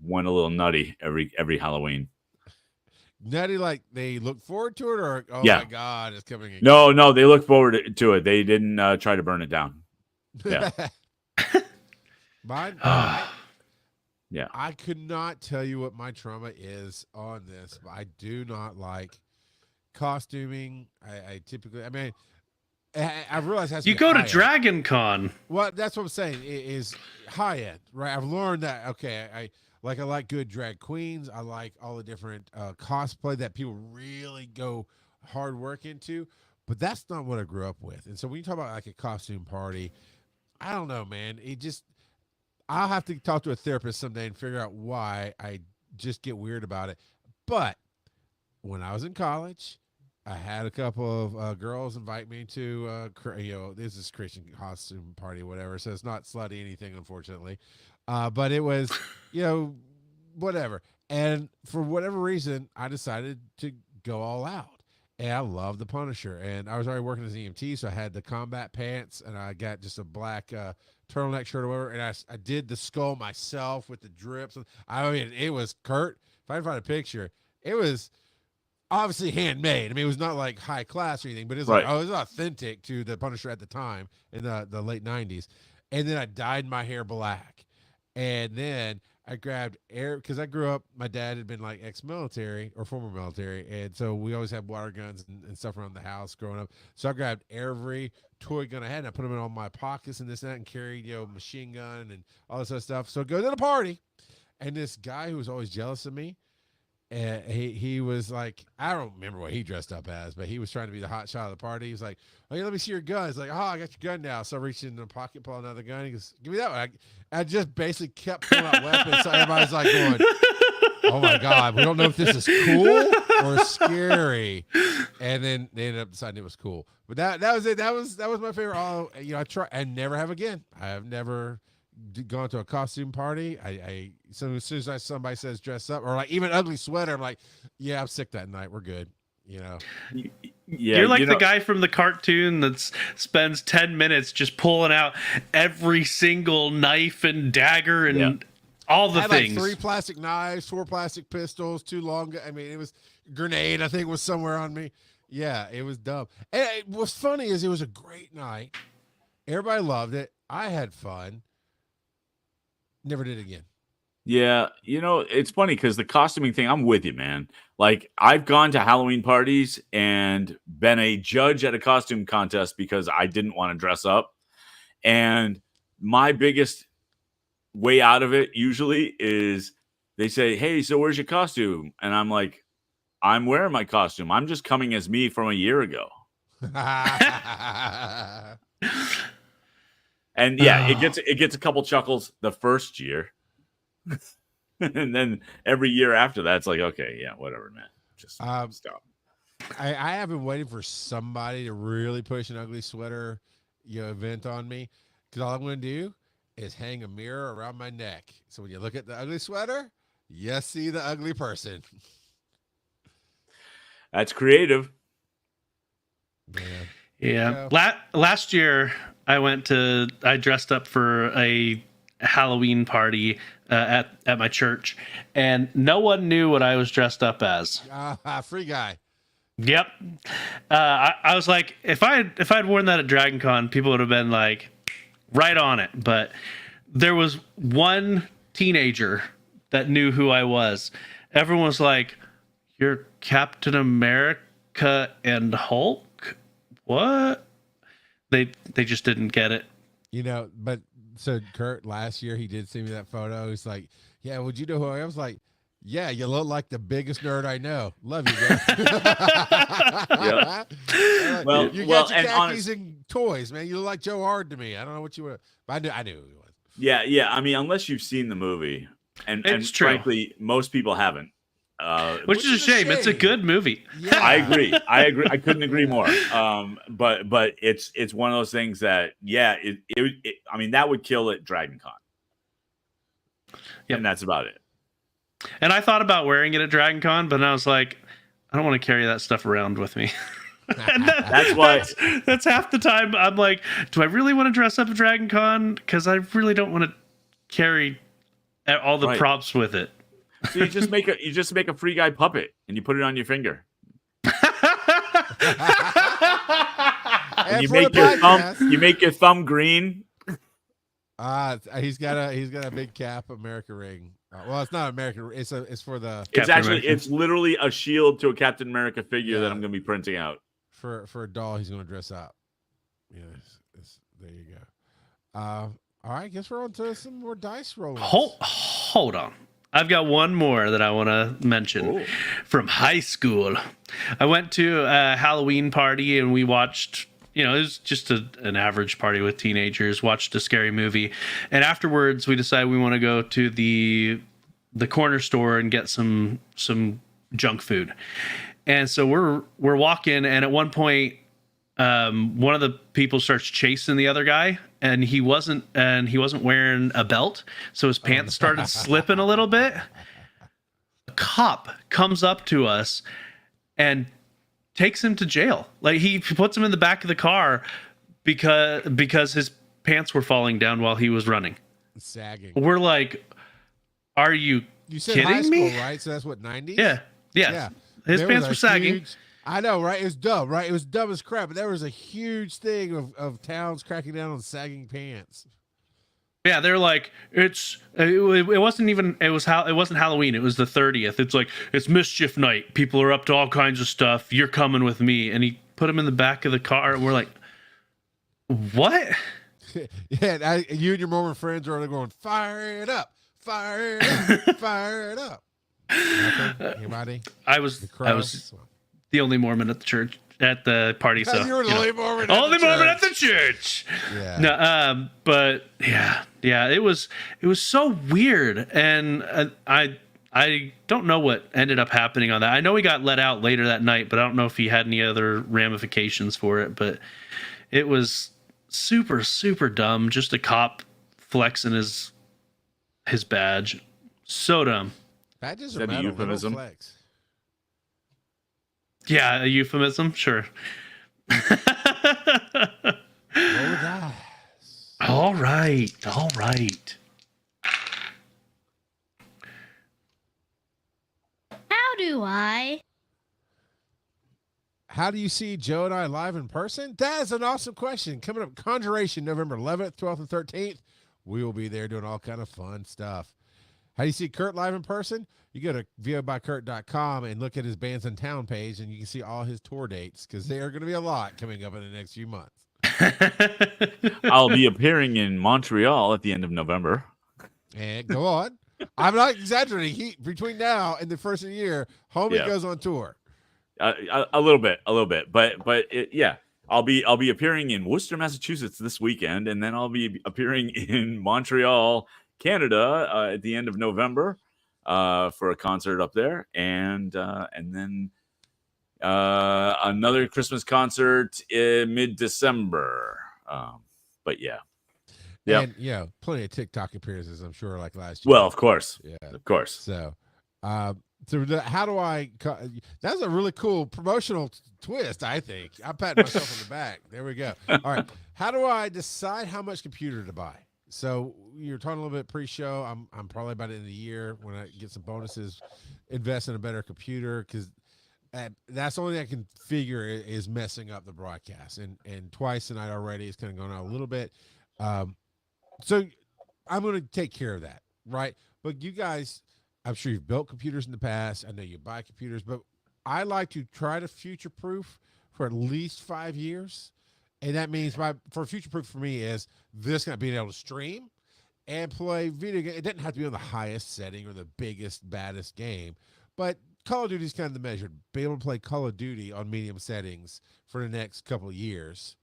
went a little nutty every Halloween. Nutty, like they look forward to it, or oh Yeah. my god, it's coming again. No, they look forward to it. They didn't try to burn it down. Yeah. Mine, Yeah. I could not tell you what my trauma is on this, but I do not like costuming. I typically, I mean, I realize it has to You be go to high-end. Dragon Con. Well, that's what I'm saying. It is high end, right? I've learned that. Okay, I like good drag queens. I like all the different cosplay that people really go hard work into. But that's not what I grew up with. And so when you talk about like a costume party, I don't know, man. It just I'll have to talk to a therapist someday and figure out why I just get weird about it. But when I was in college, I had a couple of girls invite me to, this is Christian costume party, whatever. So it's not slutty anything, unfortunately. But it was, whatever. And for whatever reason, I decided to go all out. And I love the Punisher. And I was already working as an EMT, so I had the combat pants, and I got just a black turtleneck shirt or whatever. And I did the skull myself with the drips. I mean, it was Kurt. If I can find a picture, it was obviously handmade. I mean, it was not like high class or anything, but it was Right. it was authentic to the Punisher at the time in the late 90s. And then I dyed my hair black. And then I grabbed air because I grew up, my dad had been like ex-military or former military. And so we always had water guns and stuff around the house growing up. So I grabbed every toy gun I had and I put them in all my pockets and this and that and carried, machine gun and all this other stuff. So I go to the party. And this guy who was always jealous of me, and he was like, I don't remember what he dressed up as, but he was trying to be the hot shot of the party. He was like, "Oh, yeah, let me see your gun." He's like, "Oh, I got your gun now." So I reached in the pocket, pull another gun. He goes, "Give me that one." I just basically kept pulling out weapons. So everybody's like going, "Oh my god, we don't know if this is cool or scary." And then they ended up deciding it was cool. But that was it. That was my favorite. I try and never have again. I have never gone to a costume party. So as soon as somebody says dress up or like even ugly sweater, I'm like, yeah, I'm sick that night. We're good. Yeah, You're like the guy from the cartoon that spends 10 minutes just pulling out every single knife and dagger and all the I had things. like 3 plastic knives, 4 plastic pistols, 2 long. I mean, it was grenade. I think was somewhere on me. Yeah, it was dumb. And what's funny is it was a great night. Everybody loved it. I had fun. Never did it again. Yeah, it's funny because the costuming thing, I'm with you, man. Like, I've gone to Halloween parties and been a judge at a costume contest because I didn't want to dress up. And my biggest way out of it usually is they say, "Hey, so where's your costume?" And I'm like, "I'm wearing my costume. I'm just coming as me from a year ago." And yeah, it gets a couple chuckles the first year. And then every year after that, it's like, okay, yeah, whatever, man. Just stop. I have been waiting for somebody to really push an ugly sweater, event on me, because all I'm going to do is hang a mirror around my neck. So when you look at the ugly sweater, you see the ugly person. That's creative. Yeah. Last year, I dressed up for a Halloween party at my church, and no one knew what I was dressed up as. Free guy. Yep. I was like, if I'd worn that at Dragon Con, people would have been like, right on it. But there was one teenager that knew who I was. Everyone was like, "You're Captain America and Hulk? What?" They just didn't get it. But so Kurt, last year he did send me that photo. He's like, "Yeah, would you know who I am?" I was like, "Yeah, you look like the biggest nerd I know. Love you, guys." Well, you got your khakis and toys, man. You look like Joe Hard to me. I don't know what you were, but I knew who he was. Yeah. I mean, unless you've seen the movie, and true. Frankly, most people haven't. Which is a shame. It's a good movie. Yeah. I agree. I couldn't agree more. But it's one of those things that, yeah, I mean, that would kill at Dragon Con. Yep. And that's about it. And I thought about wearing it at Dragon Con, but I was like, I don't want to carry that stuff around with me. And That's why- that's half the time I'm like, do I really want to dress up at Dragon Con? Because I really don't want to carry all the Right. props with it. So you just make a free guy puppet and you put it on your finger. And You for make the your podcast, thumb. You make your thumb green. he's got a big cap America ring. Well, it's not American. It's for the It's literally a shield to a Captain America figure that I'm going to be printing out. for a doll he's going to dress up. Yes, there you go. All right, guess we're on to some more dice rolling. Hold on. I've got one more that I want to mention from high school. I went to a Halloween party and we watched, it was just an average party with teenagers, watched a scary movie. And afterwards we decided we want to go to the corner store and get some junk food. And so we're walking, and at one point one of the people starts chasing the other guy, and he wasn't wearing a belt, so his pants started slipping a little bit. A cop comes up to us and takes him to jail. Like, he puts him in the back of the car because his pants were falling down while he was running. Sagging. We're like, are you said kidding high school, me? right? So that's what, 90s? Yeah. Yes. Yeah. His There pants was were a sagging. I know, right? It was dumb, right? It was dumb as crap. But there was a huge thing of towns cracking down on sagging pants. Yeah, they're like, it wasn't Halloween. It was the 30th. It's like, it's mischief night. People are up to all kinds of stuff. You're coming with me. And he put him in the back of the car, and we're like, what? Yeah, you and your Mormon friends are going, fire it up, fire it up, fire it up. Nothing? Anybody? I was the only Mormon at the church at the party. So you were the only Mormon. At the church. Yeah. No, but yeah, it was so weird, and I don't know what ended up happening on that. I know he got let out later that night, but I don't know if he had any other ramifications for it. But it was super, super dumb. Just a cop flexing his badge. So dumb. Badges Is that a metal, euphemism? they don't flex. Yeah, a euphemism, sure. Roll the dice. All right. How do you see Joe and I live in person? That is an awesome question. Coming up, Conjuration, November 11th, 12th, and 13th. We will be there doing all kind of fun stuff. How do you see Kurt live in person? You go to VOByKurt.com and look at his Bands in Town page, and you can see all his tour dates, because there are going to be a lot coming up in the next few months. I'll be appearing in Montreal at the end of November. And go on. I'm not exaggerating. Between now and the first of the year, Homie goes on tour. A little bit, but yeah. I'll be appearing in Worcester, Massachusetts this weekend, and then I'll be appearing in Montreal, Canada, at the end of November, for a concert up there, and then another Christmas concert in mid-December. But yeah. And plenty of TikTok appearances, I'm sure, like last year. Well, of course. Yeah. Of course. So, how do I? That's a really cool promotional twist, I think. I'm patting myself on the back. There we go. All right. How do I decide how much computer to buy? So you're talking a little bit pre-show. I'm probably about the end of the year when I get some bonuses, invest in a better computer, because that's the only thing I can figure is messing up the broadcast. And twice tonight already, it's kind of gone out a little bit. So I'm going to take care of that, right? But you guys, I'm sure you've built computers in the past. I know you buy computers, but I like to try to future-proof for at least 5 years. And that means for future-proof for me is this not being able to stream and play video game. It doesn't have to be on the highest setting or the biggest, baddest game, but Call of Duty is kind of the measure. Be able to play Call of Duty on medium settings for the next couple of years.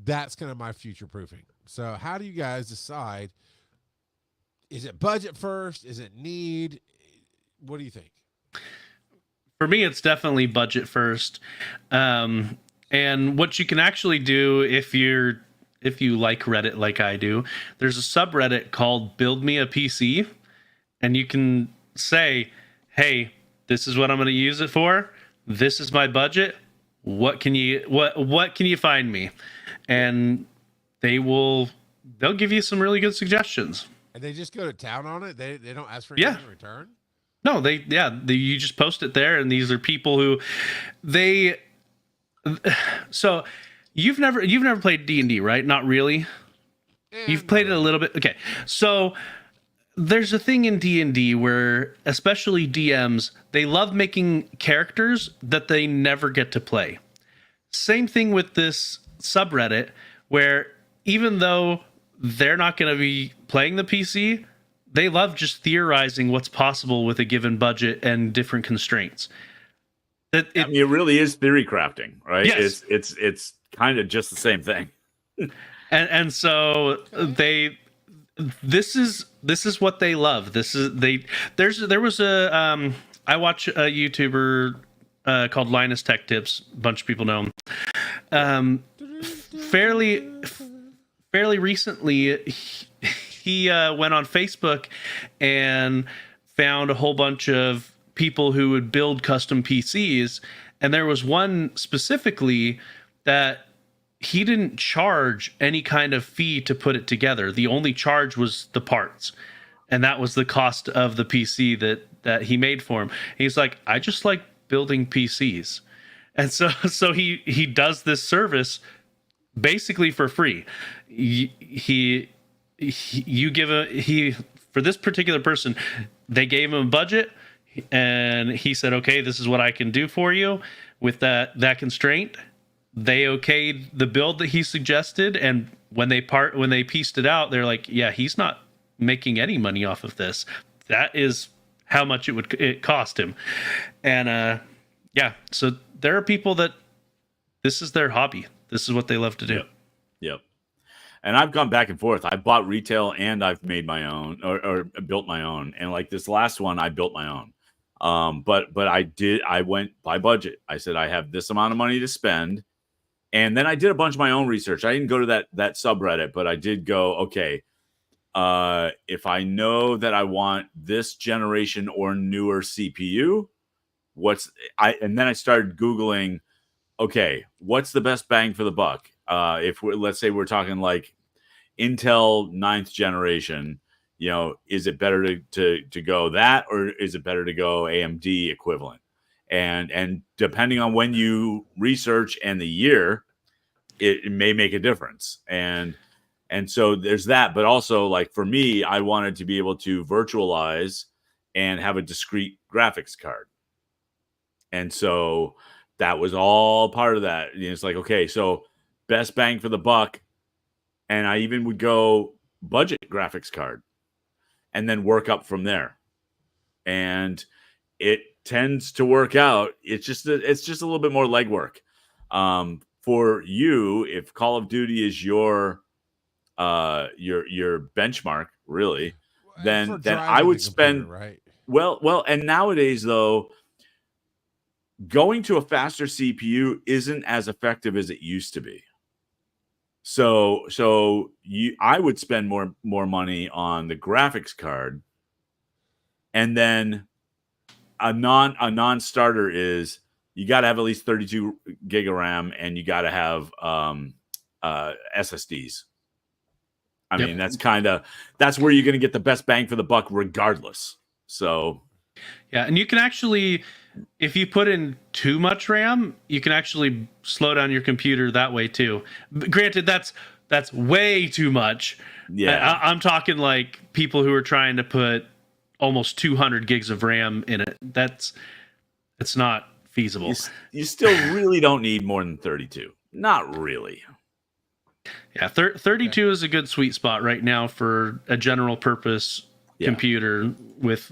That's kind of my future-proofing. So how do you guys decide? Is it budget first? Is it need? What do you think? For me, it's definitely budget first. And what you can actually do if you like Reddit like I do, there's a subreddit called Build Me a PC, and you can say, hey, this is what I'm going to use it for. This is my budget. what can you find me? And they'll give you some really good suggestions. And they just go to town on it. They don't ask for Yeah. anything in return. No, you just post it there, and these are people who so you've never played D&D, right? Not really. You've played it a little bit. Okay. So there's a thing in D&D where especially DMs, they love making characters that they never get to play. Same thing with this subreddit, where even though they're not going to be playing the PC, they love just theorizing what's possible with a given budget and different constraints. It really is theory crafting, right? Yes. It's kind of just the same thing. And so this is what they love. There was a I watch a YouTuber called Linus Tech Tips. A bunch of people know him. Fairly recently, he went on Facebook and found a whole bunch of people who would build custom PCs, and there was one specifically that he didn't charge any kind of fee to put it together. The only charge was the parts, and that was the cost of the PC that he made for him. He's like, I just like building PCs, and so he does this service basically for free. For this particular person, they gave him a budget, and he said, okay, this is what I can do for you with that constraint. They okayed the build that he suggested, and when they pieced it out, they're like, yeah, he's not making any money off of this. That is how much it cost him. And so there are people that this is their hobby. This is what they love to do. Yep. And I've gone back and forth. I bought retail and I've made my own or built my own. And like this last one, I built my own. But I went by budget. I said, I have this amount of money to spend. And then I did a bunch of my own research. I didn't go to that subreddit, but I did go, okay, if I know that I want this generation or newer CPU, and then I started Googling, okay, what's the best bang for the buck? Let's say we're talking like Intel 9th generation, is it better to go that, or is it better to go AMD equivalent? And depending on when you research and the year, it may make a difference. And so there's that. But also, like for me, I wanted to be able to virtualize and have a discrete graphics card. And so that was all part of that. It's like, okay, so best bang for the buck. And I even would go budget graphics card and then work up from there. And it tends to work out. It's just a little bit more legwork. For you, if Call of Duty is your benchmark, really, then I would spend right. Well, and nowadays though, going to a faster CPU isn't as effective as it used to be. So I would spend more money on the graphics card, and then a non-starter is you got to have at least 32 gig of RAM, and you got to have SSDs. I mean, that's where you're going to get the best bang for the buck, regardless. So, yeah, and you can actually, if you put in too much RAM, you can actually slow down your computer that way too. Granted, that's way too much. Yeah, I'm talking like people who are trying to put almost 200 gigs of RAM in it. It's not feasible. You still really don't need more than 32. Not really. Yeah, 32 is a good sweet spot right now for a general purpose computer with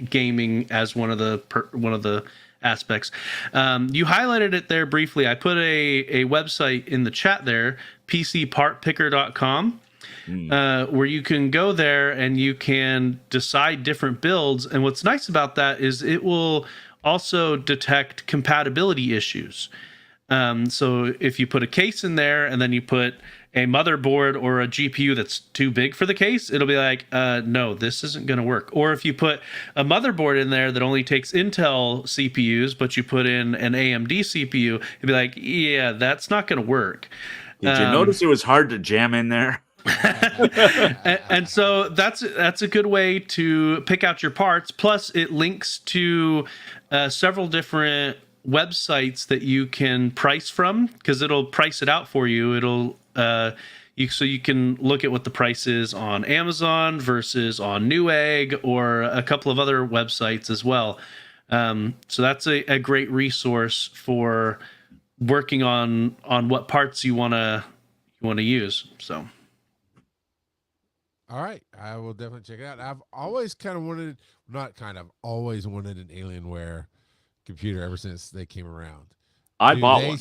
gaming as one of the aspects. You highlighted it there briefly. I put a website in the chat there, pcpartpicker.com, where you can go there and you can decide different builds. And what's nice about that is it will also detect compatibility issues. So if you put a case in there and then you put a motherboard or a GPU that's too big for the case, it'll be like, no, this isn't going to work. Or if you put a motherboard in there that only takes Intel CPUs, but you put in an AMD CPU, it'd be like, yeah, that's not going to work. Did you notice it was hard to jam in there? and so that's a good way to pick out your parts. Plus, it links to several different websites that you can price from, because it'll price it out for you. It'll so you can look at what the price is on Amazon versus on Newegg or a couple of other websites as well. So that's a great resource for working on what parts you want to use. So. All right, I will definitely check it out. I've always always wanted an Alienware computer ever since they came around. I bought one.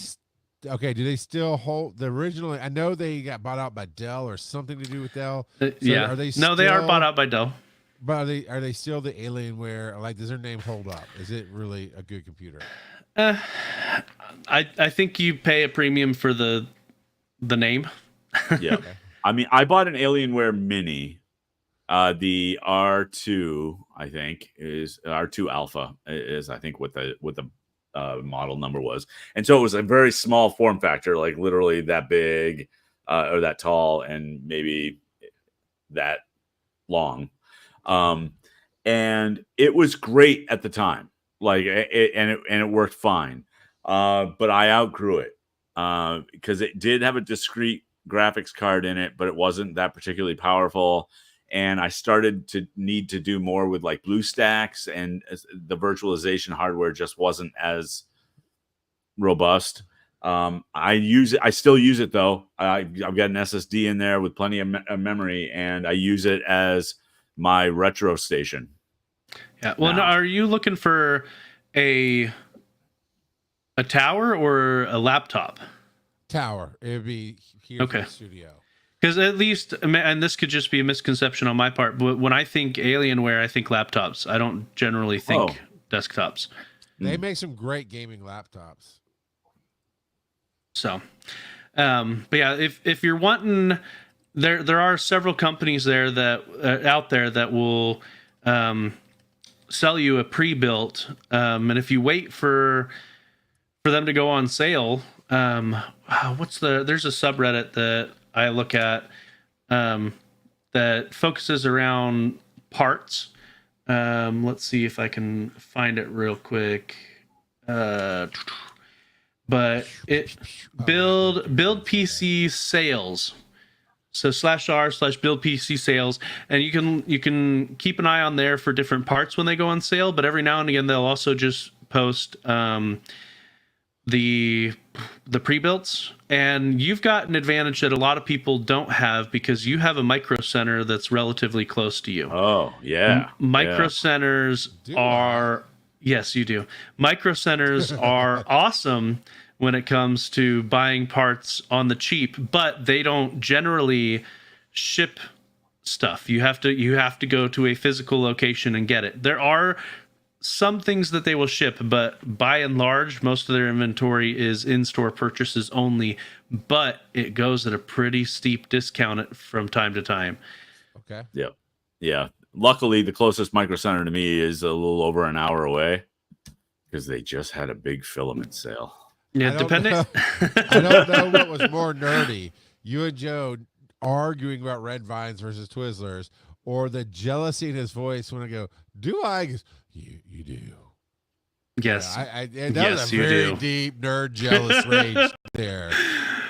Okay, do they still hold the original? I know they got bought out by Dell or something to do with Dell. Yeah. Are they No, they are bought out by Dell. But are they still the Alienware? Like, does their name hold up? Is it really a good computer? I think you pay a premium for the name. Yeah. Okay. I mean, I bought an Alienware Mini. The R2, I think, is R2 Alpha is I think what the model number was, and so it was a very small form factor, like literally that big or that tall, and maybe that long, and it was great at the time, like it worked fine, but I outgrew it because it did have a discrete graphics card in it, but it wasn't that particularly powerful. And I started to need to do more with like BlueStacks, and the virtualization hardware just wasn't as robust. I still use it though. I've got an SSD in there with plenty of memory, and I use it as my retro station. Yeah. Well, now, are you looking for a tower or a laptop? Tower. It'd be here Okay. in the studio. Because at least, and this could just be a misconception on my part, but when I think Alienware, I think laptops. I don't generally think desktops. They make some great gaming laptops. So, but yeah, if you're wanting, there are several companies there that out there that will sell you a pre-built, and if you wait for them to go on sale, there's a subreddit that I look at that focuses around parts. Let's see if I can find it real quick. But it build PC sales. So /r/build PC sales, and you can keep an eye on there for different parts when they go on sale. But every now and again, they'll also just post the pre-builts, and you've got an advantage that a lot of people don't have because you have a micro center that's relatively close to you. Oh yeah, Micro centers are yes, you do. Micro centers are awesome when it comes to buying parts on the cheap, but they don't generally ship stuff. You have to go to a physical location and get it. There are some things that they will ship, but by and large, most of their inventory is in-store purchases only, but it goes at a pretty steep discount from time to time. Okay. Yep. Yeah. Luckily, the closest Micro Center to me is a little over an hour away because they just had a big filament sale. Yeah, depending. I don't know what was more nerdy. You and Joe arguing about red vines versus Twizzlers, or the jealousy in his voice when I go, "Do I?" He goes, You do. Yes. Yeah, that was a very deep nerd jealous rage there.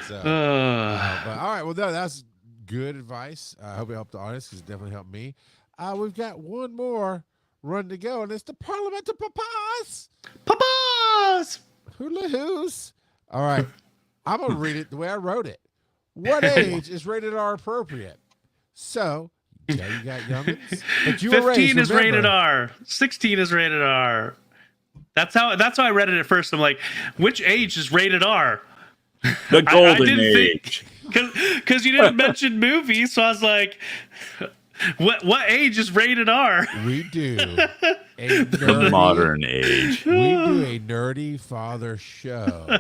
So, but all right, well, that's good advice. I hope it helped the audience because it definitely helped me. We've got one more run to go, and it's the Parliament of Papas. Papas! Hula hoos. All right, I'm going to read it the way I wrote it. What age is rated R appropriate? So, yeah, you got youngins. But you 15 is rated R. 16 is rated R. That's how I read it at first. I'm like, which age is rated R? The golden age. Because you didn't mention movies, so I was like, what age is rated R? We do a The nerdy, modern age. we do a nerdy father show,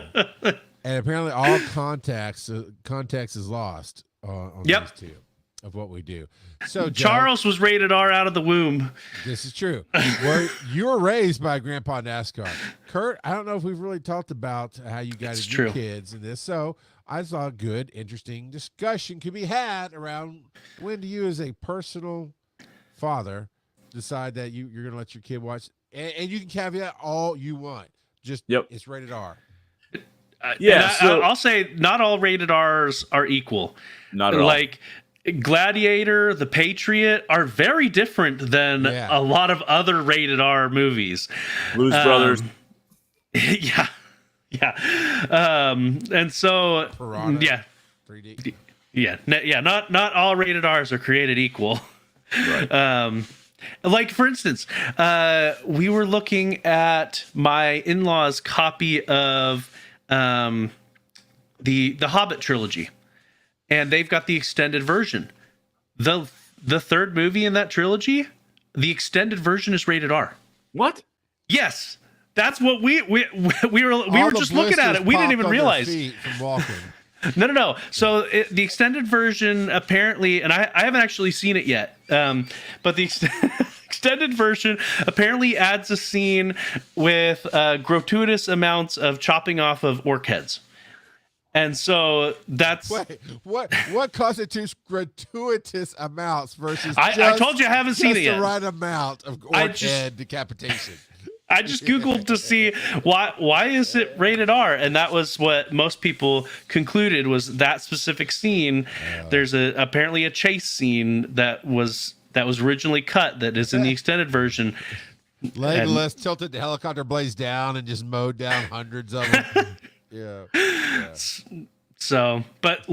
and apparently all context is lost on Yep. these two of what we do. So Joe, Charles was rated R out of the womb. this is true. You were raised by Grandpa NASCAR. Kurt, I don't know if we've really talked about how you got It's into true. kids in this. So I thought a good, interesting discussion could be had around when do you, as a personal father, decide that you're going to let your kid watch, and you can caveat all you want. Just Yep. it's rated R. Yeah, I'll say not all rated R's are equal. Not at all. Like Gladiator, The Patriot are very different than Yeah. a lot of other rated R movies. Blues Brothers. Yeah. And so, Piranha. yeah. 3D. Not all rated R's are created equal. Right. Like for instance, we were looking at my in-laws' copy of the Hobbit trilogy, and they've got the extended version. The third movie in that trilogy, the extended version is rated R. What? Yes, that's what we were All the just looking at it. blisters We didn't popped even on their realize. feet from walking. No. So the extended version apparently, and I haven't actually seen it yet, but the extended version apparently adds a scene with gratuitous amounts of chopping off of orc heads. And so that's... Wait, what constitutes gratuitous amounts versus I told you I haven't seen it yet. the right amount of orc head decapitation? I just Googled to see why is it rated R, and that was what most people concluded was that specific scene. There's apparently a chase scene that was originally cut that is in the extended version. Legolas tilted the helicopter blades down and just mowed down hundreds of them. Yeah. So, but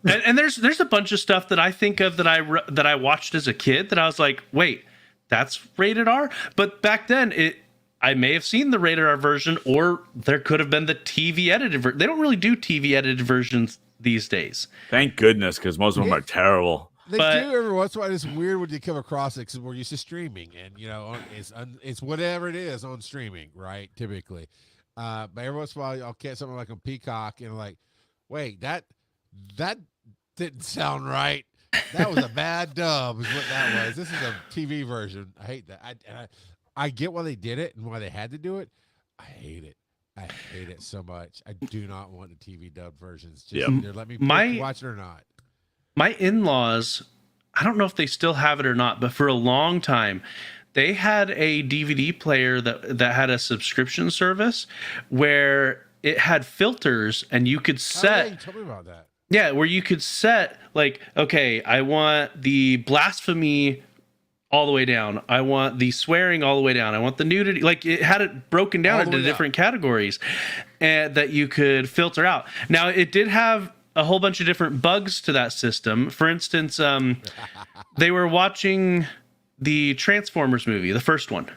and there's a bunch of stuff that I think of that I watched as a kid that I was like, wait, that's rated R. But back then I may have seen the rated R version, or there could have been the TV edited version. They don't really do TV edited versions these days. Thank goodness, because most of them are terrible. They But- do every once in a while. It's weird when you come across it because we're used to streaming, and it's whatever it is on streaming, right? Typically, but every once in a while I'll catch something like on Peacock and like, wait, that didn't sound right. That was a bad dub, is what that was. This is a TV version. I hate that. I get why they did it and why they had to do it. I hate it. I hate it so much. I do not want the TV dub versions. Just either let me watch it or not. My in-laws, I don't know if they still have it or not, but for a long time, they had a DVD player that had a subscription service where it had filters and you could set. Oh, yeah, you told me about that. Yeah, where you could set like, okay, I want the blasphemy all the way down. I want the swearing all the way down. I want the nudity. Like it had it broken down All the into way different categories and that you could filter out. Now it did have a whole bunch of different bugs to that system. For instance, they were watching the Transformers movie, the first one.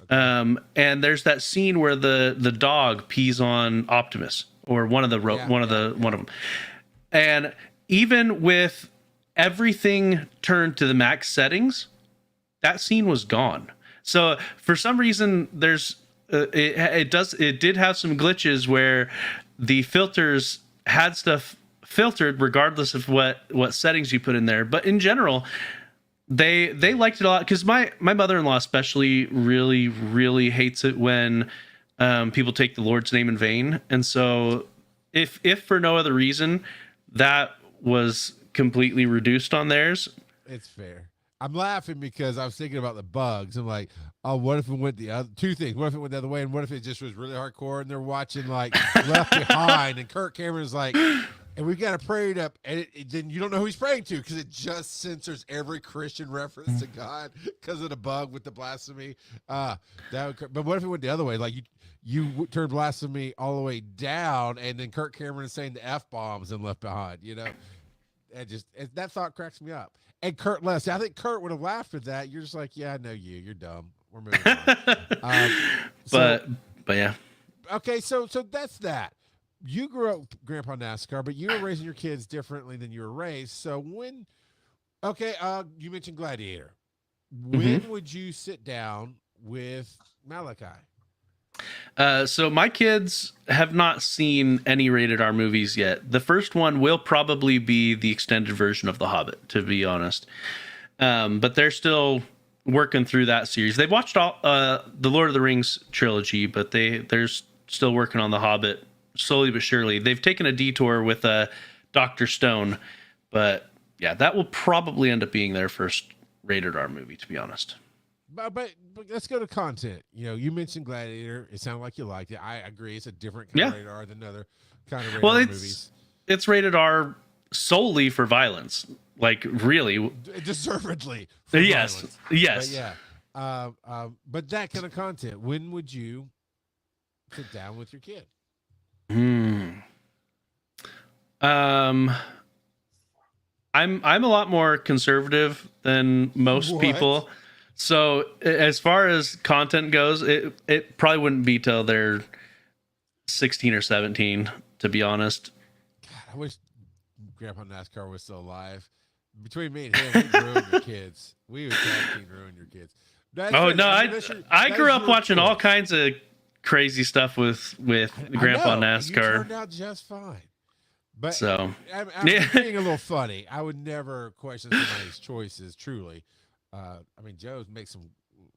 And there's that scene where the dog pees on Optimus or one of them. And even with everything turned to the max settings, that scene was gone. So for some reason, there's it did have some glitches where the filters had stuff filtered regardless of what settings you put in there. But in general, they liked it a lot because my mother-in-law especially really hates it when people take the Lord's name in vain. And so if for no other reason, that was completely reduced on theirs. It's fair. I'm laughing because I was thinking about the bugs. I'm like, oh, what if it went the other two things? What if it went the other way? And what if it just was really hardcore and they're watching like Left Behind and Kirk Cameron's like, and we've got to pray it up. And then you don't know who he's praying to because it just censors every Christian reference to God because of the bug with the blasphemy. But what if it went the other way? Like you turn blasphemy all the way down and then Kirk Cameron is saying the F-bombs and Left Behind, that thought cracks me up. And Kurt left. I think Kurt would have laughed at that. You're just like, yeah, I know you. You're dumb. We're moving on. But yeah. Okay, so that's that. You grew up Grandpa NASCAR, but you were raising your kids differently than you were raised. So you mentioned Gladiator. When would you sit down with Malachi? So my kids have not seen any rated R movies yet. The first one will probably be the extended version of The Hobbit, to be honest. But they're still working through that series. They've watched all the Lord of the Rings trilogy, but they're still working on The Hobbit slowly but surely. They've taken a detour with Dr. Stone, but yeah, that will probably end up being their first rated R movie, to be honest. But let's go to content. You mentioned Gladiator. It sounded like you liked it. I agree. It's a different kind of rated R than other kind of rated R movies. It's rated R solely for violence. Like, really. Deservedly. Yes. Violence. Yes. But yeah. But that kind of content, when would you sit down with your kid? I'm a lot more conservative than most people. So as far as content goes, it probably wouldn't be till they're 16 or 17, to be honest. God, I wish Grandpa NASCAR was still alive. Between me and him, we'd ruin your kids. We would tag team ruin your kids. I grew up watching all kinds of crazy stuff with Grandpa NASCAR. You turned out just fine. But so I'm being a little funny. I would never question somebody's choices, truly. Joe's makes some,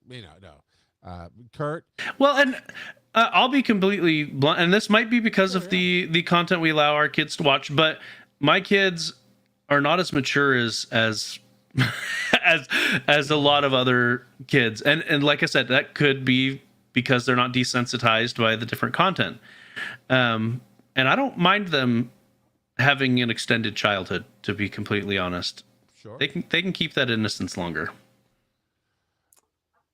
no. Kurt? Well, and I'll be completely blunt, and this might be because of the content we allow our kids to watch, but my kids are not as mature as as a lot of other kids. And like I said, that could be because they're not desensitized by the different content. And I don't mind them having an extended childhood, to be completely honest. Sure. They can keep that innocence longer.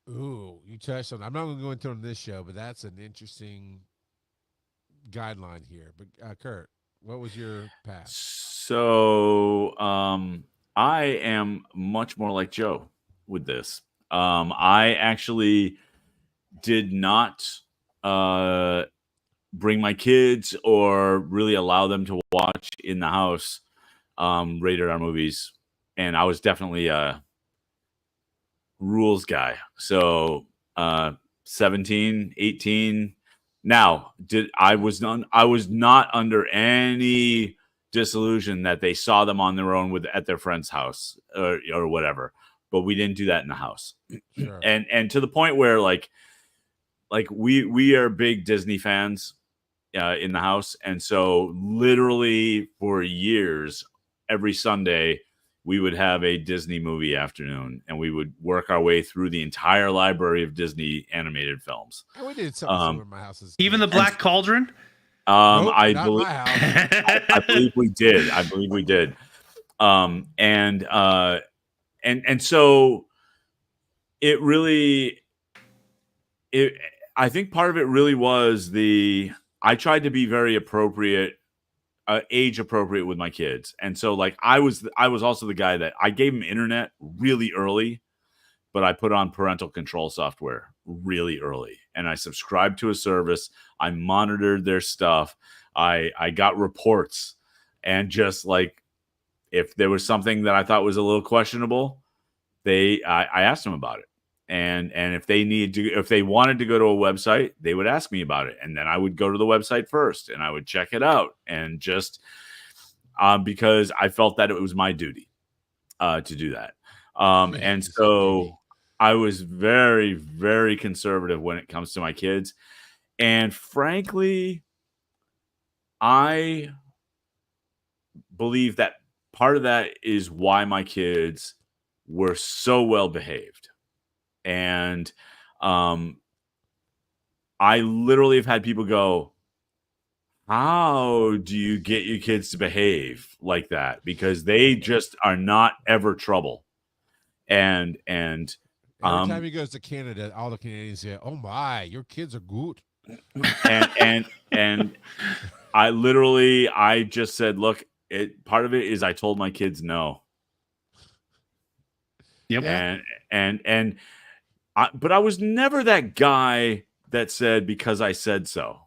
Ooh, you touched on. I'm not going to go into it on this show, but that's an interesting guideline here. But Kurt, what was your path? So, I am much more like Joe with this. I actually did not bring my kids or really allow them to watch in the house rated R movies, and I was definitely a rules guy. So 17, 18. Now, I was not under any disillusion that they saw them on their own at their friend's house or whatever, but we didn't do that in the house. Sure. And to the point where like we are big Disney fans in the house, and so literally for years every Sunday we would have a Disney movie afternoon, and we would work our way through the entire library of Disney animated films. And we did something similar in my house. Even the Black Cauldron? Nope, I not believe my house. I believe we did. And so it really, I think part of it really was I tried to be very appropriate, age appropriate with my kids. And so like I was also the guy that I gave them internet really early, but I put on parental control software really early, and I subscribed to a service. I monitored their stuff. I got reports, and just like if there was something that I thought was a little questionable, I asked them about it. And if they wanted to go to a website, they would ask me about it, and then I would go to the website first and I would check it out, and just because I felt that it was my duty to do that. And so I was very, very conservative when it comes to my kids, and frankly, I believe that part of that is why my kids were so well behaved. And I literally have had people go, how do you get your kids to behave like that? Because they just are not ever trouble. And every time he goes to Canada, all the Canadians say, "Oh my, your kids are good." and I just said, look, part of it is I told my kids no. Yep. But I was never that guy that said because I said so.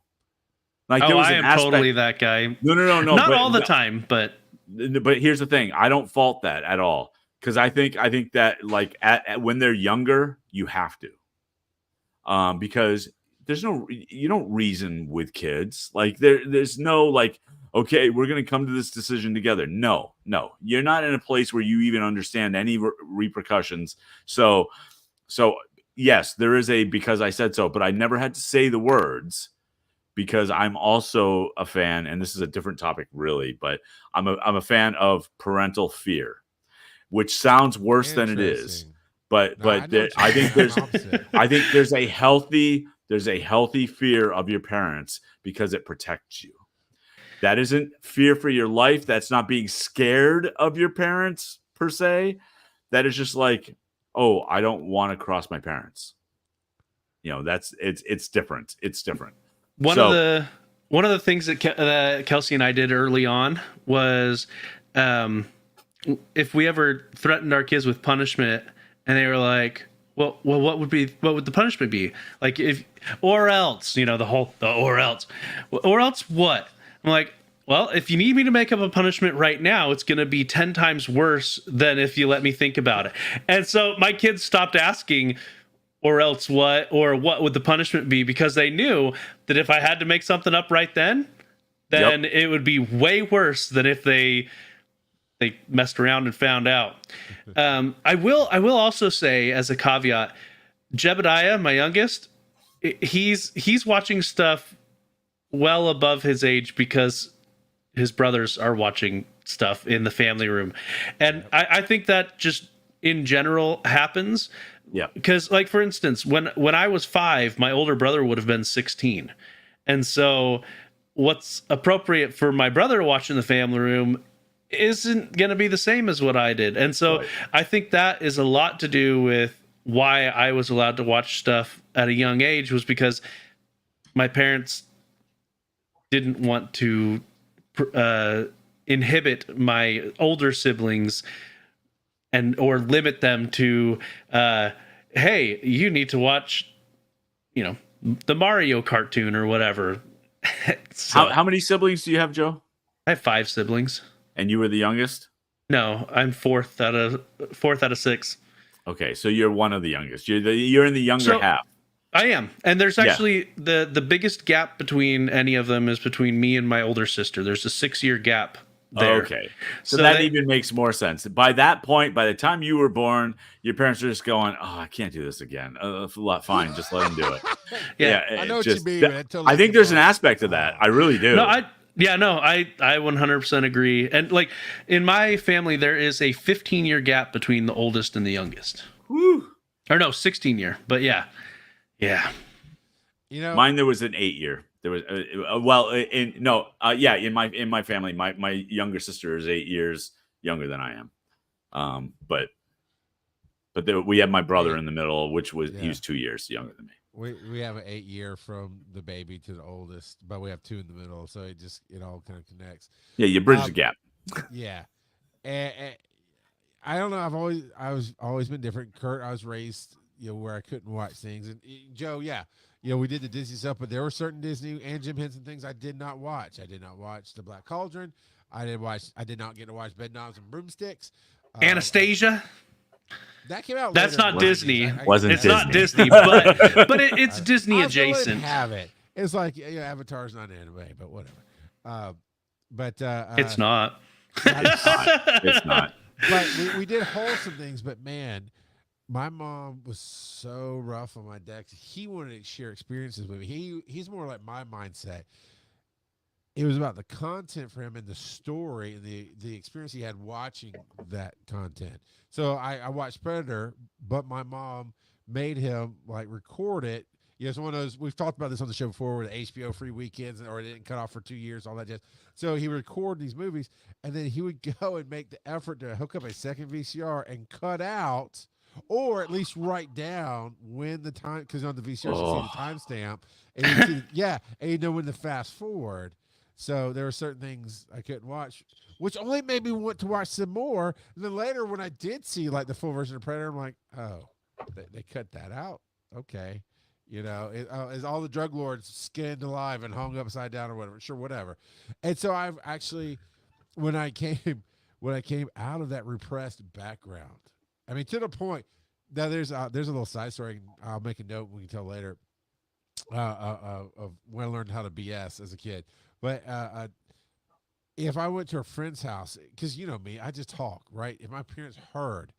Like I am totally that guy. No. Not all the time, but here's the thing: I don't fault that at all, because I think that like when they're younger, you have to. because you don't reason with kids. Like there's no like, okay, we're going to come to this decision together. No, you're not in a place where you even understand any repercussions. So yes, there is a because I said so, but I never had to say the words because I'm also a fan, and this is a different topic really, but I'm a fan of parental fear, which sounds worse than it is. But No, I think there's a healthy fear of your parents because it protects you. That isn't fear for your life. That's not being scared of your parents per se. That is just like, oh, I don't want to cross my parents. It's different. It's different. One of the things that Kelsey and I did early on was, if we ever threatened our kids with punishment, and they were like, "Well, what would the punishment be? Like or else, the or else what?" I'm like, "Well, if you need me to make up a punishment right now, it's going to be 10 times worse than if you let me think about it." And so my kids stopped asking, "Or else what?" or "What would the punishment be?" because they knew that if I had to make something up right then it would be way worse than if they messed around and found out. I will also say as a caveat, Jebediah, my youngest, he's watching stuff well above his age because his brothers are watching stuff in the family room. And I think that just in general happens. Yeah. Because like, for instance, when I was 5, my older brother would have been 16. And so what's appropriate for my brother to watch in the family room isn't going to be the same as what I did. And so I think that is a lot to do with why I was allowed to watch stuff at a young age, was because my parents didn't want to inhibit my older siblings or limit them to, hey, you need to watch, the Mario cartoon or whatever. So, how many siblings do you have, Joe? I have 5 siblings. And you were the youngest? No, I'm fourth out of 6. Okay, so you're one of the youngest. You're in the younger half. I am, and there's actually the biggest gap between any of them is between me and my older sister. There's a 6-year gap there. Okay, so that even makes more sense. By that point, by the time you were born, your parents are just going, "Oh, I can't do this again. Fine, just let them do it." Yeah, I know what you mean. I think there's an aspect of that. I really do. I 100% agree. And like in my family, there is a 15-year gap between the oldest and the youngest. Woo. Or no, 16-year. But yeah. Mine there was an 8-year. There was in my family, my younger sister is 8 years younger than I am. But we have my brother in the middle, which was he was 2 years younger than me. We have an 8-year from the baby to the oldest, but we have 2 in the middle, so it all kind of connects. Yeah, you bridge the gap. Yeah, and I don't know. I was always been different. Kurt, I was raised where I couldn't watch things, and Joe, we did the Disney stuff, but there were certain Disney and Jim Henson things I did not watch. I did not watch The Black Cauldron. I did not get to watch Bedknobs and Broomsticks. Anastasia. That came out. That's later not Disney. It's not Disney, but it's Disney adjacent. Have it. It's like Avatar's not anime, but whatever. It's not. It's not. But we did wholesome things. But man, my mom was so rough on my dad. He wanted to share experiences with me. He's more like my mindset. It was about the content for him and the story and the experience he had watching that content. So I watched Predator, but my mom made him like record it. It's one of those, we've talked about this on the show before, with HBO free weekends, or it didn't cut off for 2 years, all that jazz. So he would record these movies, and then he would go and make the effort to hook up a second VCR and cut out, or at least write down when the time, because on the VCR you see the timestamp, and you know when to fast forward. So there were certain things I couldn't watch, which only made me want to watch some more. And then later, when I did see like the full version of Predator, I'm like, oh, they cut that out. Okay. Is all the drug lords skinned alive and hung upside down or whatever? Sure, whatever. And so I've actually, when I came out of that repressed background, I mean, to the point, Now there's a little side story. I'll make a note we can tell later of when I learned how to BS as a kid. But if I went to a friend's house, because you know me, I just talk, right? If my parents heard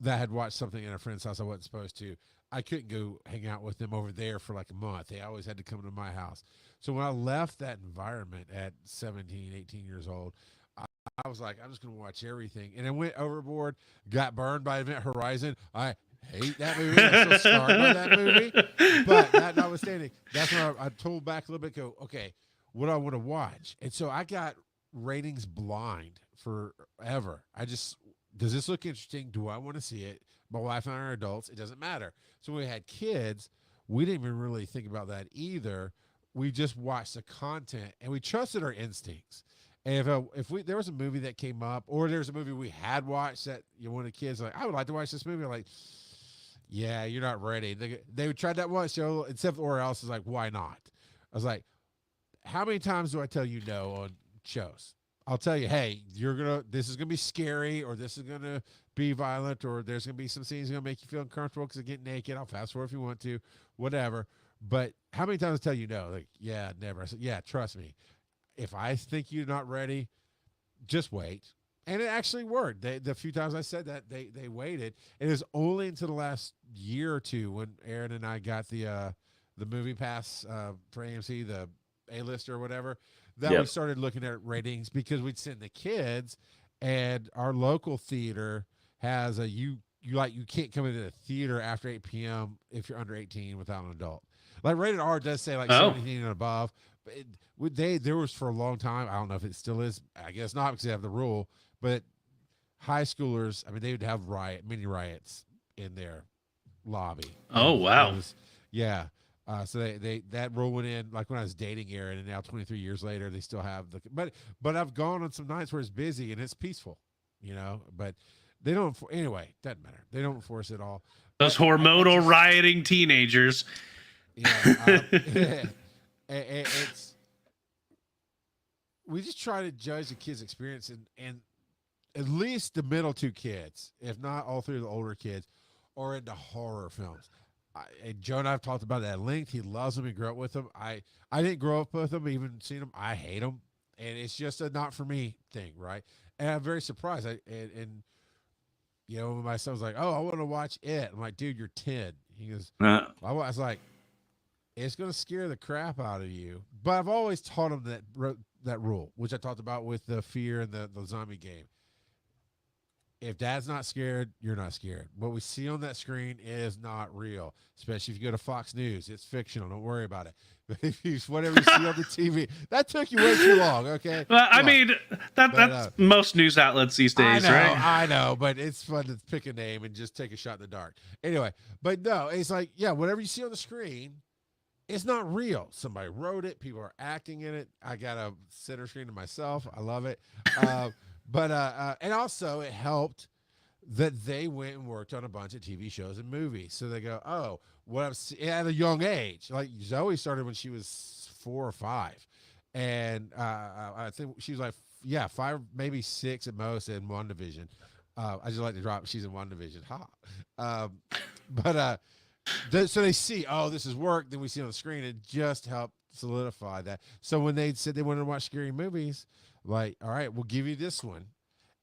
that I had watched something in a friend's house I wasn't supposed to, I couldn't go hang out with them over there for like a month. They always had to come to my house. So when I left that environment at 17, 18 years old, I was like, I'm just going to watch everything. And I went overboard, got burned by Event Horizon. I hate that movie. I'm still scarred by that movie. But that notwithstanding, that's when I told back a little bit, go, okay, what do I want to watch? And so I got ratings blind forever. Does this look interesting? Do I want to see it? My wife and I are adults. It doesn't matter. So when we had kids, we didn't even really think about that either. We just watched the content and we trusted our instincts. And if there was a movie that came up, or there's a movie we had watched that one of the kids like, I would like to watch this movie. I'm like, yeah, you're not ready. They tried that one show, except or else is like, why not? I was like, how many times do I tell you no on shows? I'll tell you, hey, this is gonna be scary, or this is gonna be violent, or there's gonna be some scenes gonna make you feel uncomfortable because I get naked. I'll fast forward if you want to, whatever. But how many times I tell you no? Like, yeah, never. I said, yeah, trust me. If I think you're not ready, just wait. And it actually worked. The few times I said that, they waited. It was only until the last year or two when Aaron and I got the movie pass for AMC, the A-list or whatever, that we started looking at ratings, because we'd send the kids, and our local theater has you can't come into the theater after 8 p.m. if you're under 18 without an adult. Like rated R does say like 17 and above. But there was for a long time, I don't know if it still is, I guess not because they have the rule, but high schoolers, I mean, they would have mini riots in their lobby. Oh, wow. Yeah. So they that rule went in like when I was dating Aaron, and now 23 years later, they still have but I've gone on some nights where it's busy and it's peaceful, but they don't, anyway, doesn't matter. They don't enforce it all. Those hormonal rioting teenagers. Yeah. We just try to judge the kids' experience, and at least the middle two kids, if not all three of the older kids, are into horror films. And Joe and I have talked about that at length. He loves them. He grew up with them. I didn't grow up with them, even seen them. I hate them, and it's just a not for me thing, right? And I'm very surprised. My son was like, "Oh, I want to watch it." I'm like, "Dude, you're 10." He goes, I was like, it's going to scare the crap out of you. But I've always taught him that rule, which I talked about with the fear and the zombie game. If dad's not scared, you're not scared. What we see on that screen is not real, especially if you go to Fox News. It's fictional. Don't worry about it. But if whatever you see on the TV, that took you way too long, okay? Well, I mean, that's most news outlets these days, right? I know, but it's fun to pick a name and just take a shot in the dark. Anyway, but no, it's like, yeah, whatever you see on the screen, it's not real. Somebody wrote it. People are acting in it. I got a center screen to myself. I love it. And also it helped that they went and worked on a bunch of TV shows and movies. So they go, oh, at a young age. Like Zoe started when she was 4 or 5. And I think she was like, 5, maybe 6 at most in WandaVision. I just like to drop, she's in WandaVision. So they see, oh, this is work. Then we see on the screen. It just helped solidify that. So when they said they wanted to watch scary movies, like, all right, we'll give you this one.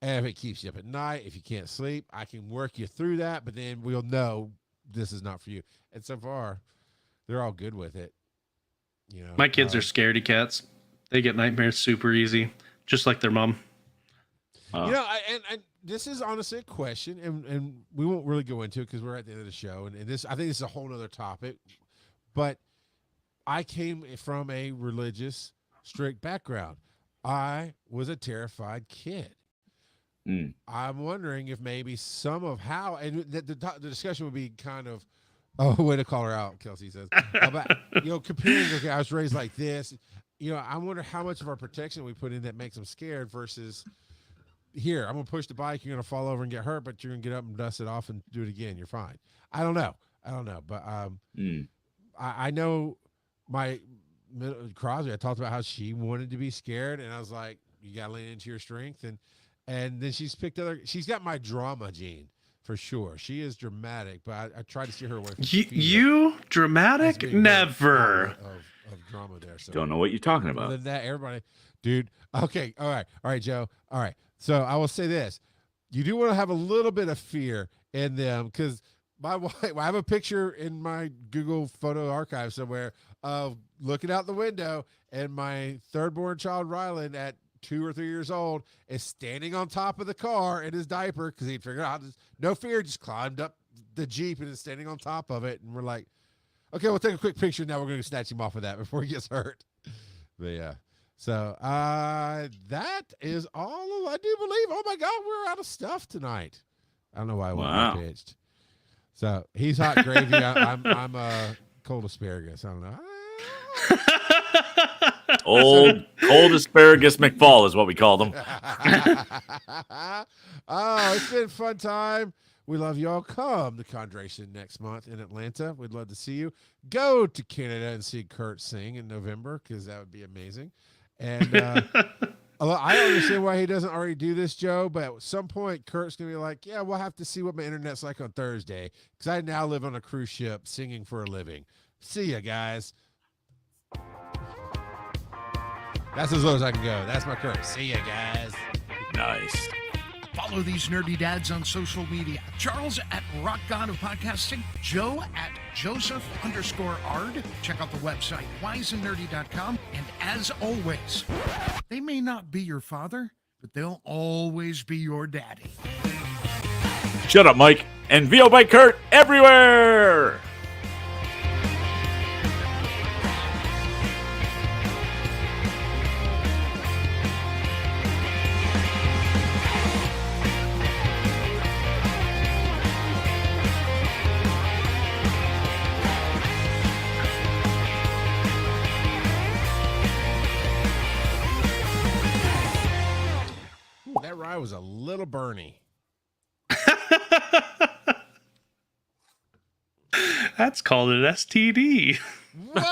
And if it keeps you up at night, if you can't sleep, I can work you through that. But then we'll know this is not for you. And so far, they're all good with it. My kids are scaredy cats. They get nightmares super easy, just like their mom. And this is honestly a question, and we won't really go into it because we're at the end of the show. And this, I think this is a whole other topic. But I came from a religious, strict background. I was a terrified kid. I'm wondering if maybe some of how, and the discussion would be kind of, way to call her out, Kelsey says, about, comparing, okay, I was raised like this. I wonder how much of our protection we put in that makes them scared versus, here, I'm going to push the bike, you're going to fall over and get hurt, but you're going to get up and dust it off and do it again. You're fine. I don't know. But I know my Crosby, I talked about how she wanted to be scared, and I was like, you got to lean into your strength. And then she's got my drama gene for sure. She is dramatic, but I try to steer her away from You as dramatic? being her Never. outlet of drama there. So Don't know what you're talking other about. than that, everybody, dude. Okay, all right, Joe. All right. So I will say this: you do want to have a little bit of fear in them because my wife. I have a picture in my Google photo archive somewhere of looking out the window, and my third-born child Rylan at 2 or 3 years old is standing on top of the car in his diaper because he figured out no fear, just climbed up the Jeep and is standing on top of it, and we're like, okay, we'll take a quick picture now. We're going to snatch him off of that before he gets hurt. But yeah. So that is all I do believe. Oh my God, we're out of stuff tonight. I don't know why I wasn't pitched. So he's hot gravy. I'm cold asparagus. I don't know. Old asparagus McFall is what we call them. Oh, it's been a fun time. We love y'all. Come to Condration next month in Atlanta. We'd love to see you. Go to Canada and see Kurt sing in November because that would be amazing. And I understand why he doesn't already do this, Joe, but at some point Kurt's going to be like, yeah, we'll have to see what my internet's like on Thursday because I now live on a cruise ship singing for a living. See ya, guys. That's as low as I can go. That's my Kurt. See ya, guys. Nice. Follow these nerdy dads on social media. Charles at Rock God of Podcasting. Joe at Joseph_Ard. Check out the website, wiseandnerdy.com. And as always, they may not be your father, but they'll always be your daddy. Shut up, Mike. And VO by Kurt everywhere. That rye was a little burny. That's called an STD. What?